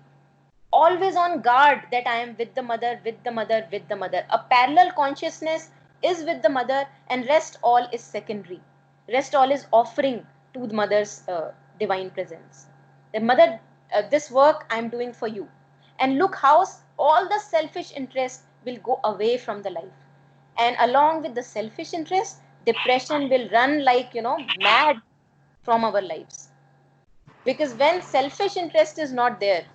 always on guard that I am with the mother, with the mother, with the mother. A parallel consciousness is with the mother, and rest all is secondary. Rest all is offering to the mother's divine presence. The mother, this work I am doing for you. And look how all the selfish interest will go away from the life. And along with the selfish interest, depression will run like, mad from our lives. Because when selfish interest is not there,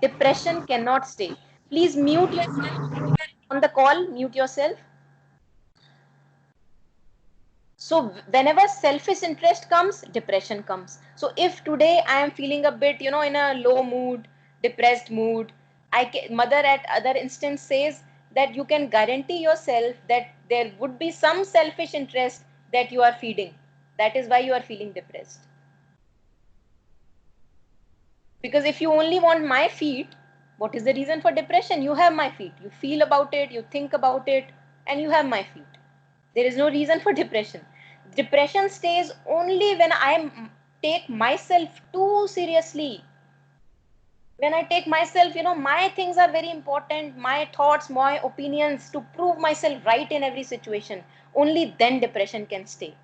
depression cannot stay. Please mute yourself on the call, mute yourself. So whenever selfish interest comes, depression comes. So if today I am feeling a bit, in a low mood, depressed mood, mother at other instance says that you can guarantee yourself that there would be some selfish interest that you are feeding. That is why you are feeling depressed. Because if you only want my feet, what is the reason for depression? You have my feet. You feel about it, you think about it, and you have my feet. There is no reason for depression. Depression stays only when I take myself too seriously. when I take myself, my things are very important, my thoughts, my opinions, to prove myself right in every situation, only then depression can stay.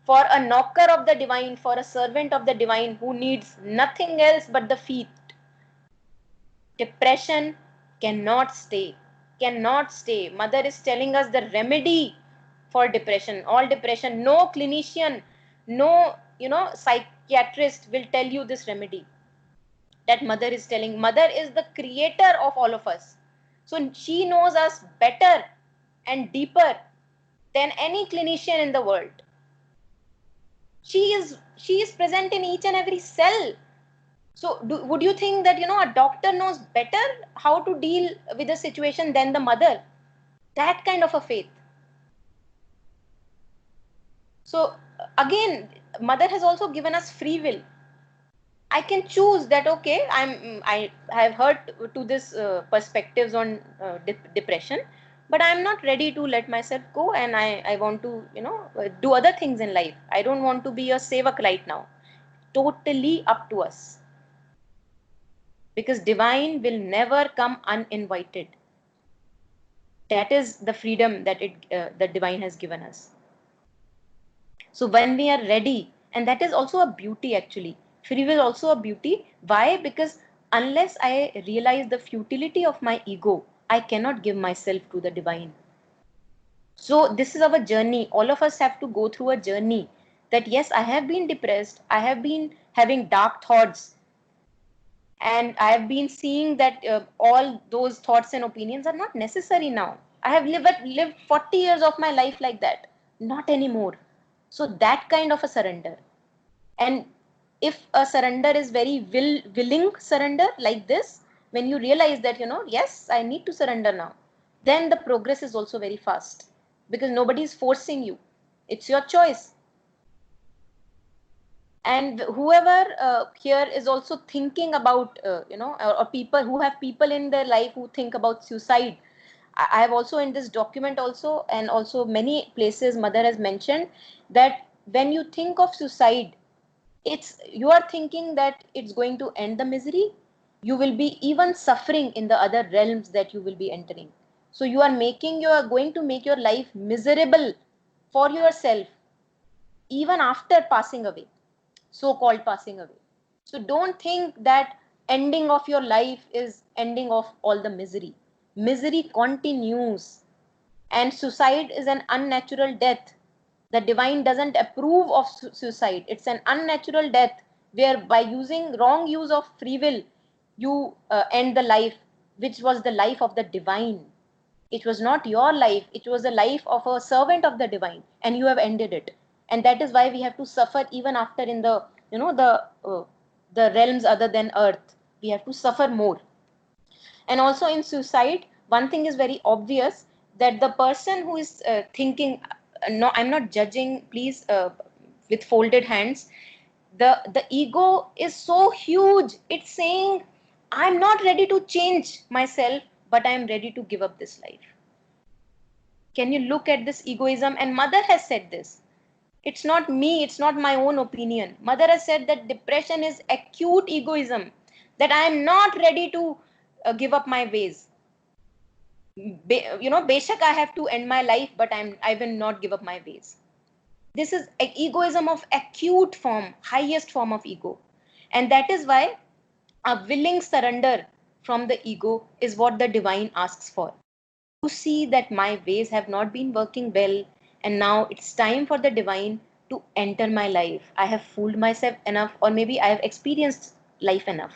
For a knocker of the divine, for a servant of the divine who needs nothing else but the feet, depression cannot stay. Cannot stay. Mother is telling us the remedy for depression. All depression, no clinician, no, psychiatrist will tell you this remedy that mother is telling. Mother is the creator of all of us. So she knows us better and deeper than any clinician in the world. She is present in each and every cell. So would you think that a doctor knows better how to deal with the situation than the mother? That kind of a faith. So again, mother has also given us free will. I can choose that, okay, I have heard to this perspectives on depression, but I'm not ready to let myself go, and I want to do other things in life. I don't want to be a sevak right now. Totally up to us, because divine will never come uninvited. That is the freedom that the divine has given us. So when we are ready, and that is also a beauty actually. Free will also a beauty. Why? Because unless I realize the futility of my ego, I cannot give myself to the divine. So this is our journey. All of us have to go through a journey that yes, I have been depressed. I have been having dark thoughts. And I have been seeing that all those thoughts and opinions are not necessary now. I have lived 40 years of my life like that. Not anymore. So that kind of a surrender. And if a surrender is very willing surrender like this, when you realize that, yes, I need to surrender now, then the progress is also very fast, because nobody is forcing you. It's your choice. And whoever here is also thinking about, or people who have people in their life who think about suicide, I have also in this document also, and also many places mother has mentioned that when you think of suicide, you are thinking that it's going to end the misery. You will be even suffering in the other realms that you will be entering. So you are going to make your life miserable for yourself, even after passing away, so-called passing away. So don't think that ending of your life is ending of all the misery. Misery continues, and suicide is an unnatural death. The divine doesn't approve of suicide. It's an unnatural death where by using wrong use of free will, you end the life, which was the life of the divine. It was not your life. It was the life of a servant of the divine, and you have ended it. And that is why we have to suffer even after in the, the realms other than earth. We have to suffer more. And also in suicide, one thing is very obvious, that the person who is thinking, no, I'm not judging, please, with folded hands. The ego is so huge. It's saying, I'm not ready to change myself, but I'm ready to give up this life. Can you look at this egoism? And mother has said this. It's not me, it's not my own opinion. Mother has said that depression is acute egoism, that I am not ready to give up my ways. Beshak I have to end my life, but I will not give up my ways. This is egoism of acute form, highest form of ego. And that is why a willing surrender from the ego is what the divine asks for. To see that my ways have not been working well, and now it's time for the divine to enter my life. I have fooled myself enough, or maybe I have experienced life enough,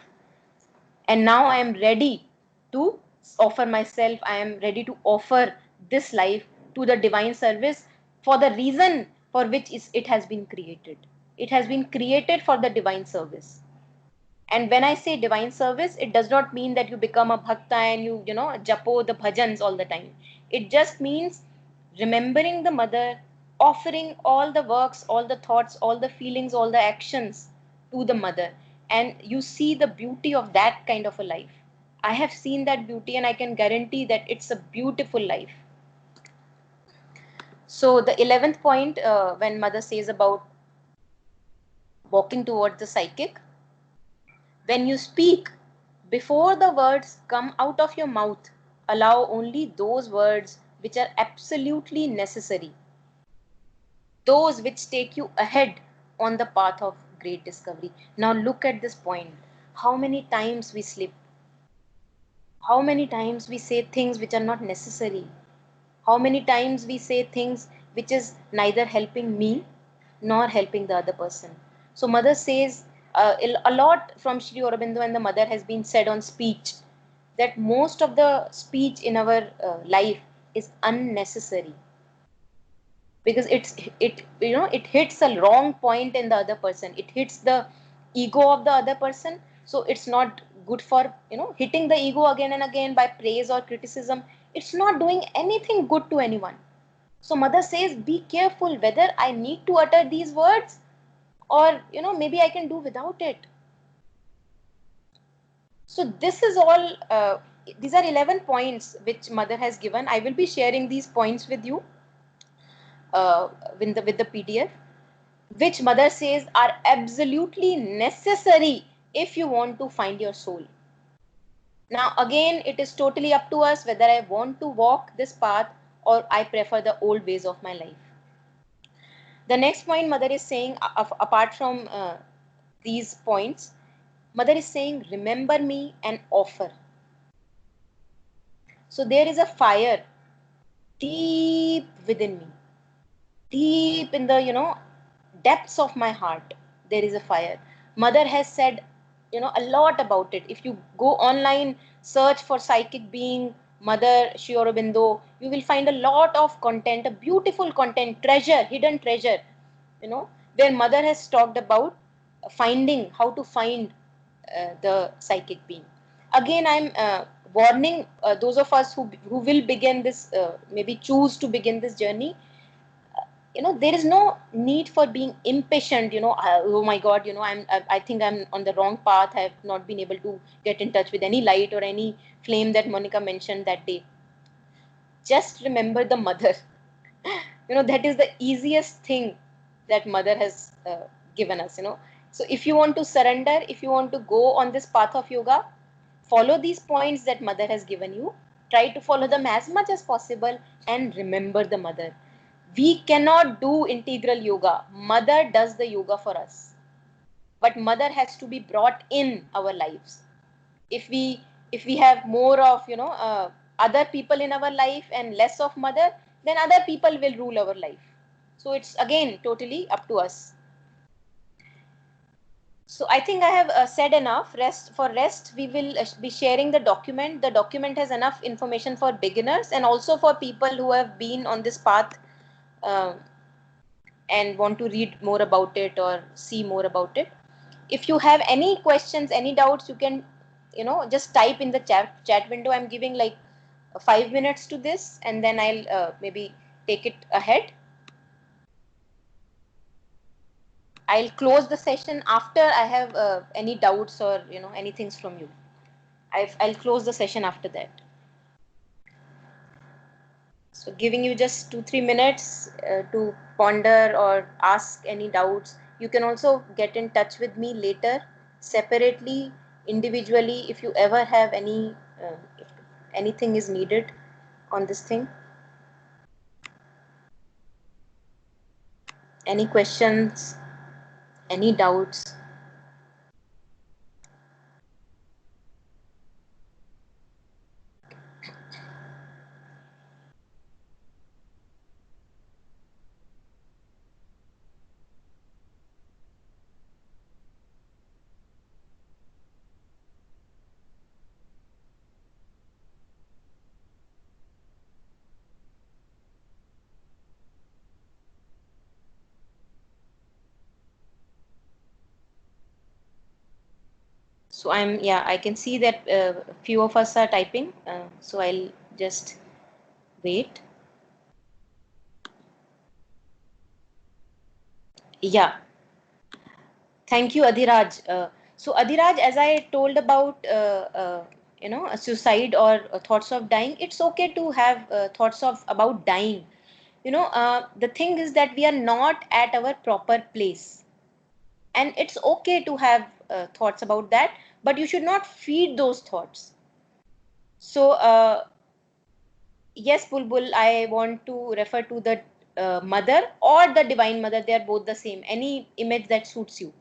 and now I am ready to offer myself. I am ready to offer this life to the divine service for the reason for which it has been created. It has been created for the divine service. And when I say divine service, it does not mean that you become a bhakta and you japo the bhajans all the time. It just means remembering the mother, offering all the works, all the thoughts, all the feelings, all the actions to the mother. And you see the beauty of that kind of a life. I have seen that beauty, and I can guarantee that it's a beautiful life. So the 11th point, when mother says about walking towards the psychic, when you speak, Before the words come out of your mouth, allow only those words which are absolutely necessary, those which take you ahead on the path of great discovery. Now look at this point. How many times we slip? How many times we say things which are not necessary? How many times we say things which is neither helping me nor helping the other person? So mother says a lot from Sri Aurobindo and the mother has been said on speech, that most of the speech in our life is unnecessary, because it hits a wrong point in the other person, it hits the ego of the other person. So it's not good for hitting the ego again and again by praise or criticism. It's not doing anything good to anyone. So mother says, be careful whether I need to utter these words, or maybe I can do without it. So this is all these are 11 points which mother has given. I will be sharing these points with you uh, with the PDF, which mother says are absolutely necessary if you want to find your soul. Now again, it is totally up to us whether I want to walk this path or I prefer the old ways of my life. The next point mother is saying, apart from these points, mother is saying, remember me and offer. So there is a fire deep within me, deep in the depths of my heart. There is a fire. Mother has said a lot about it. If you go online, search for psychic being mother Sri Aurobindo, you will find a lot of content, a beautiful content, treasure, hidden treasure, where mother has talked about finding, how to find the psychic being. Again, I'm warning those of us who will begin this, maybe choose to begin this journey. There is no need for being impatient. Oh my god, I think I'm on the wrong path. I have not been able to get in touch with any light or any flame that Monica mentioned that day. Just remember the mother. That is the easiest thing that mother has given us. So if you want to surrender, if you want to go on this path of yoga, follow these points that mother has given you. Try to follow them as much as possible and remember the mother. We cannot do integral yoga. Mother does the yoga for us. But mother has to be brought in our lives. If we have more of other people in our life and less of mother, then other people will rule our life. So it's again totally up to us. So I think I have said enough. Rest, we will be sharing the document. The document has enough information for beginners and also for people who have been on this path uh, and want to read more about it or see more about it. If you have any questions, any doubts, you can just type in the chat window. I'm giving like 5 minutes to this, and then I'll maybe take it ahead. I'll close the session after I have any doubts or anything from you. I'll close the session after that. So giving you just 2-3 minutes to ponder or ask any doubts. You can also get in touch with me later, separately, individually, if you ever have if anything is needed on this thing. Any questions, any doubts? So I can see that a few of us are typing. So I'll just wait. Yeah. Thank you, Adhiraj. So Adhiraj, as I told about, a suicide or thoughts of dying, it's okay to have thoughts about dying. The thing is that we are not at our proper place. And it's okay to have thoughts about that. but you should not feed those thoughts. So yes, Bulbul, I want to refer to the mother or the divine mother. They are both the same. Any image that suits you.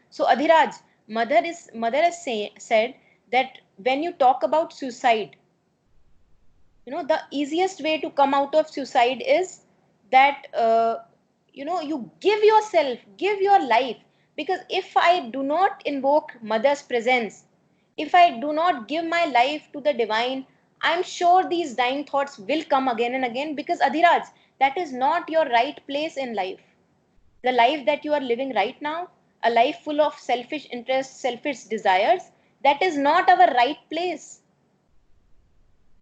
So Adhiraj, mother has said that when you talk about suicide, the easiest way to come out of suicide is that you give yourself, give your life. Because if I do not invoke mother's presence, if I do not give my life to the divine, I'm sure these dying thoughts will come again and again. Because Adhiraj, that is not your right place in life. The life that you are living right now, a life full of selfish interests, selfish desires, that is not our right place.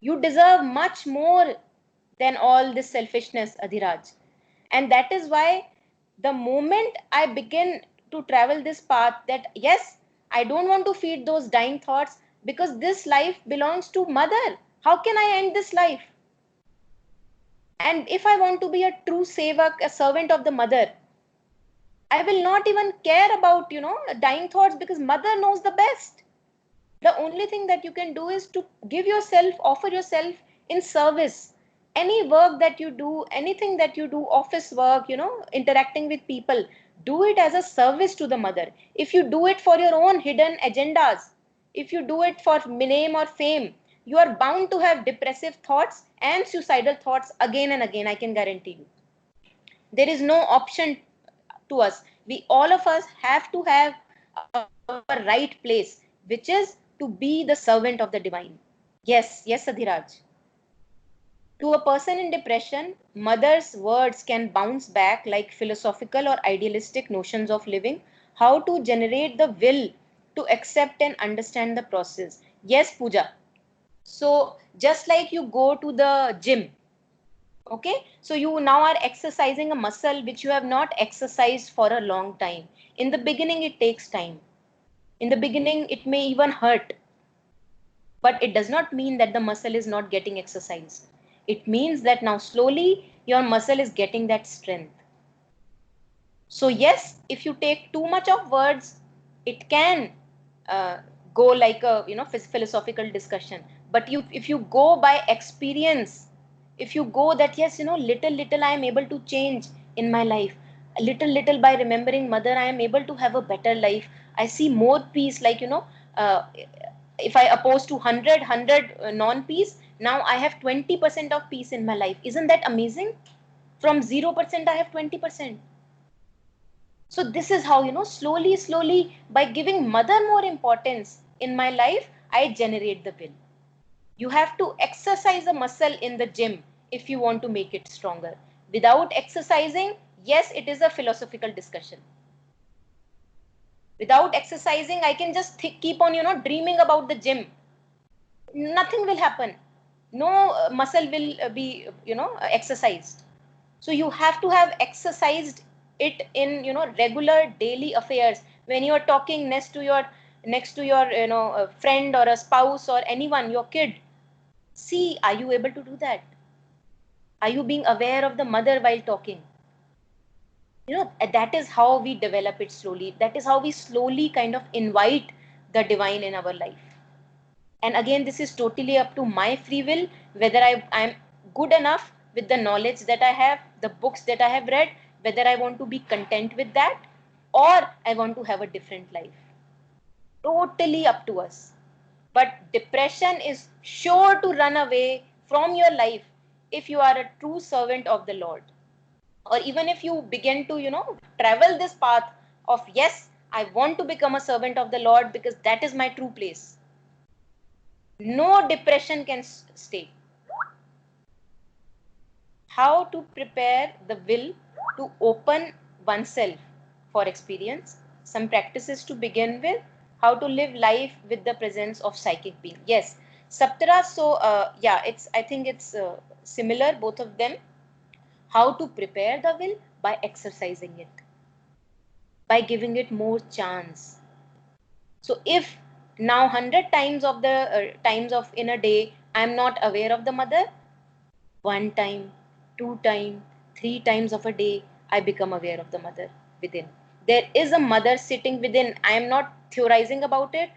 You deserve much more than all this selfishness, Adhiraj. And that is why the moment I begin to travel this path, that yes, I don't want to feed those dying thoughts, because this life belongs to mother. How can I end this life? And if I want to be a true sevak, a servant of the mother, I will not even care about, dying thoughts, because mother knows the best. The only thing that you can do is to give yourself, offer yourself in service. Any work that you do, anything that you do, office work, interacting with people, do it as a service to the mother. If you do it for your own hidden agendas, if you do it for name or fame, you are bound to have depressive thoughts and suicidal thoughts again and again, I can guarantee you. There is no option to us. We, all of us, have to have our right place, which is to be the servant of the divine. Yes, Adhiraj. To a person in depression, mother's words can bounce back like philosophical or idealistic notions of living, how to generate the will to accept and understand the process. Yes, Pooja. So just like you go to the gym, okay, so you now are exercising a muscle which you have not exercised for a long time. In the beginning, it takes time. In the beginning, it may even hurt, but it does not mean that the muscle is not getting exercised. It means that now slowly your muscle is getting that strength. So yes, if you take too much of words, it can uh, go like a philosophical discussion. But if you go by experience, if you go that yes, little I am able to change in my life, little by remembering mother, I am able to have a better life. I see more peace. Like uh, if I oppose to 100 non-peace, now I have 20% of peace in my life. Isn't that amazing? From 0% I have 20%. So this is how, slowly, by giving mother more importance in my life, I generate the will. You have to exercise a muscle in the gym if you want to make it stronger. Without exercising, yes, it is a philosophical discussion. Without exercising, I can just keep on, dreaming about the gym. Nothing will happen. No muscle will be, exercised. So you have to have exercised it in, regular daily affairs. When you are talking next to your friend or a spouse or anyone, your kid, see, are you able to do that? Are you being aware of the mother while talking? That is how we develop it slowly. That is how we slowly kind of invite the divine in our life. And again, this is totally up to my free will, whether I'm good enough with the knowledge that I have, the books that I have read, whether I want to be content with that or I want to have a different life. Totally up to us. But depression is sure to run away from your life if you are a true servant of the Lord. Or even if you begin to, travel this path of, yes, I want to become a servant of the Lord because that is my true place. No depression can stay. How to prepare the will to open oneself for experience. Some practices to begin with. How to live life with the presence of psychic being. Yes, Saptara. So yeah, I think it's similar, both of them. How to prepare the will? By exercising it, by giving it more chance. So if now 100 times of the times of in a day I am not aware of the mother, one time, two time, three times of a day, I become aware of the mother within. There is a mother sitting within. I am not theorizing about it.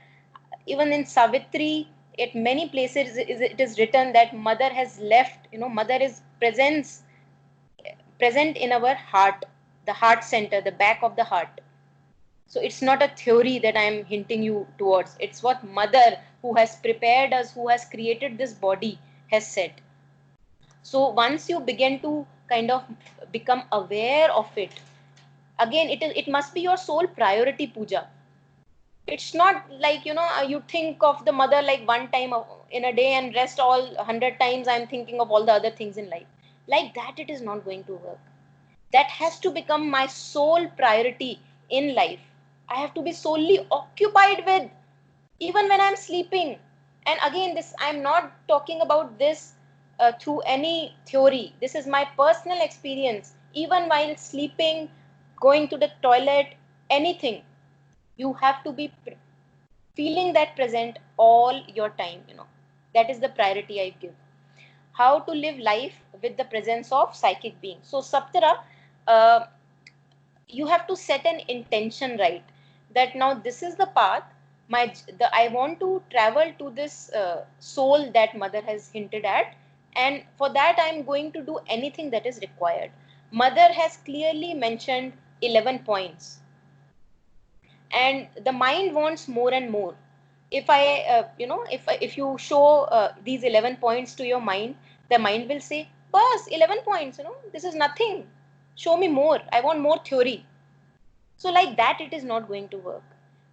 Even in Savitri, at many places it is written that mother has left, mother is present in our heart, the heart center, the back of the heart. So it's not a theory that I am hinting you towards. It's what mother, who has prepared us, who has created this body, has said. So once you begin to kind of become aware of it, again, it must be your sole priority, Puja. It's not like, you think of the mother like one time in a day, and rest all 100 times I'm thinking of all the other things in life. Like that, it is not going to work. That has to become my sole priority in life. I have to be solely occupied with, even when I'm sleeping. And again, this, I'm not talking about this through any theory. This is my personal experience. Even while sleeping, going to the toilet, anything, you have to be feeling that present all your time. That is the priority I give. How to live life with the presence of psychic beings. So Saptara, uh, you have to set an intention, right? That now this is the path. I want to travel to this soul that mother has hinted at, and for that I'm going to do anything that is required. Mother has clearly mentioned 11 points, and the mind wants more and more. If I if you show these 11 points to your mind, the mind will say, bus 11 points, this is nothing, show me more, I want more theory. So like that, it is not going to work.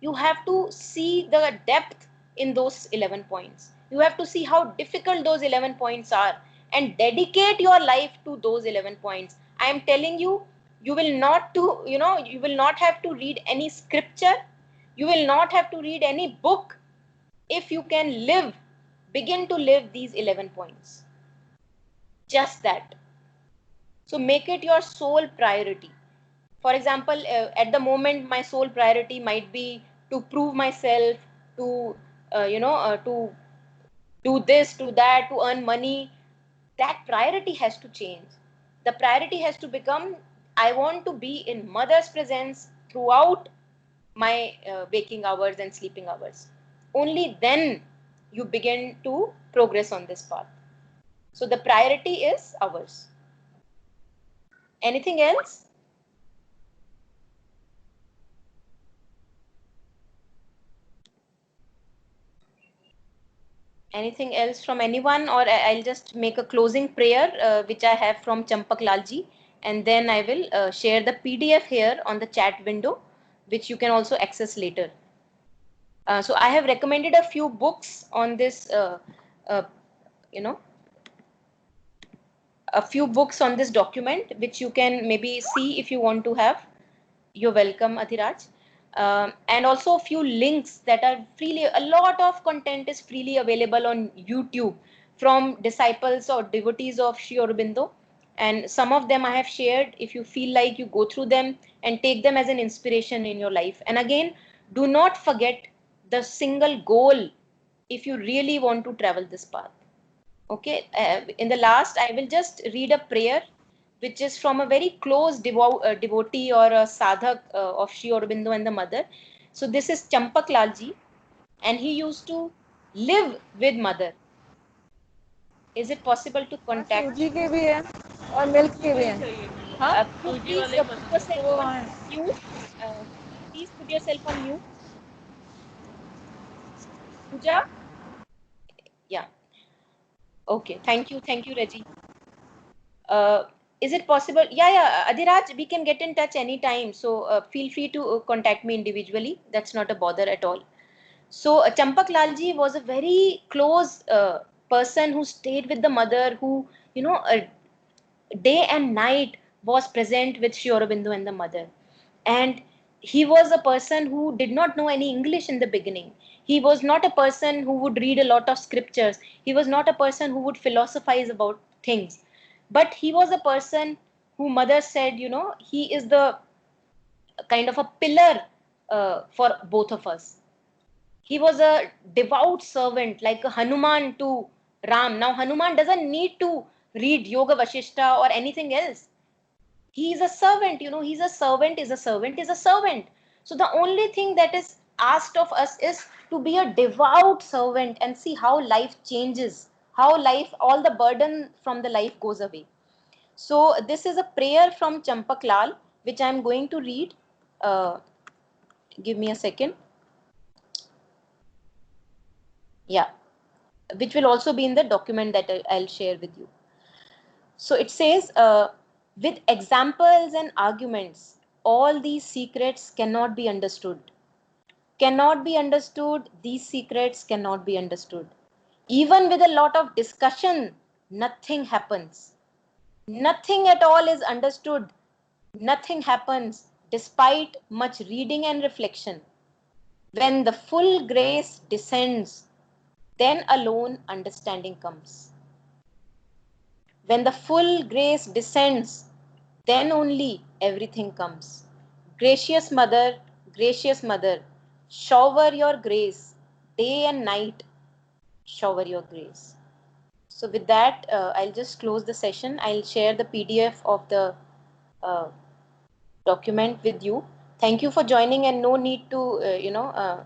You have to see the depth in those 11 points. You have to see how difficult those 11 points are, and dedicate your life to those 11 points. I am telling you, you will not have to read any scripture. You will not have to read any book. If you can begin to live these 11 points. Just that. So make it your sole priority. For example, at the moment, my sole priority might be to prove myself, to to do this, to that, to earn money. That priority has to change. The priority has to become, I want to be in mother's presence throughout my waking hours and sleeping hours. Only then you begin to progress on this path. So the priority is ours. Anything else? Anything else from anyone, or I'll just make a closing prayer, which I have from Champak Lalji, and then I will share the PDF here on the chat window, which you can also access later. So I have recommended a few books on this, uh, you know, a few books on this document, which you can maybe see if you want to have. You're welcome, Adhiraj. And also a few links that are freely, a lot of content is freely available on YouTube from disciples or devotees of Sri Aurobindo. And some of them I have shared. If you feel like, you go through them and take them as an inspiration in your life. And again, do not forget the single goal if you really want to travel this path. Okay, in the last, I will just read a prayer which is from a very close devotee or a sadhak of Sri Aurobindo and the mother. So this is Champak Lalji, and he used to live with mother. Is it possible to हाँ contact? सूजी के भी है और milk के भी हैं हाँ Could you please put yourself वो on हैं mute? Uh, please put yourself on mute. Pooja? Yeah. Okay. Thank you, Reggie. Uh, is it possible? Yeah, Adhiraj, we can get in touch anytime. So feel free to contact me individually. That's not a bother at all. So Champak Lalji was a very close person who stayed with the mother, who, day and night was present with Sri Aurobindo and the mother. And he was a person who did not know any English in the beginning. He was not a person who would read a lot of scriptures. He was not a person who would philosophize about things. But he was a person who mother said, he is the kind of a pillar for both of us. He was a devout servant, like a Hanuman to Ram. Now, Hanuman doesn't need to read Yoga Vashishta or anything else. He is a servant, he's a servant, is a servant, is a servant. So the only thing that is asked of us is to be a devout servant and see how life changes, how life, all the burden from the life goes away. So this is a prayer from Champak Lal, which I'm going to read. Give me a second. Yeah, which will also be in the document that I'll share with you. So it says, with examples and arguments, all these secrets cannot be understood. Cannot be understood, these secrets cannot be understood. Even with a lot of discussion, nothing happens. Nothing at all is understood. Nothing happens despite much reading and reflection. When the full grace descends, then alone understanding comes. When the full grace descends, then only everything comes. Gracious Mother, shower your grace, day and night, shower your grace. So with that, I'll just close the session. I'll share the PDF of the document with you. Thank you for joining, and no need to,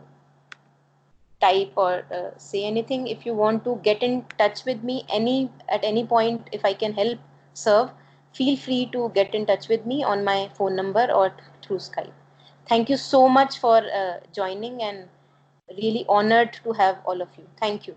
type or say anything. If you want to get in touch with me at any point, if I can help serve, feel free to get in touch with me on my phone number or through Skype. Thank you so much for joining, and really honored to have all of you. Thank you.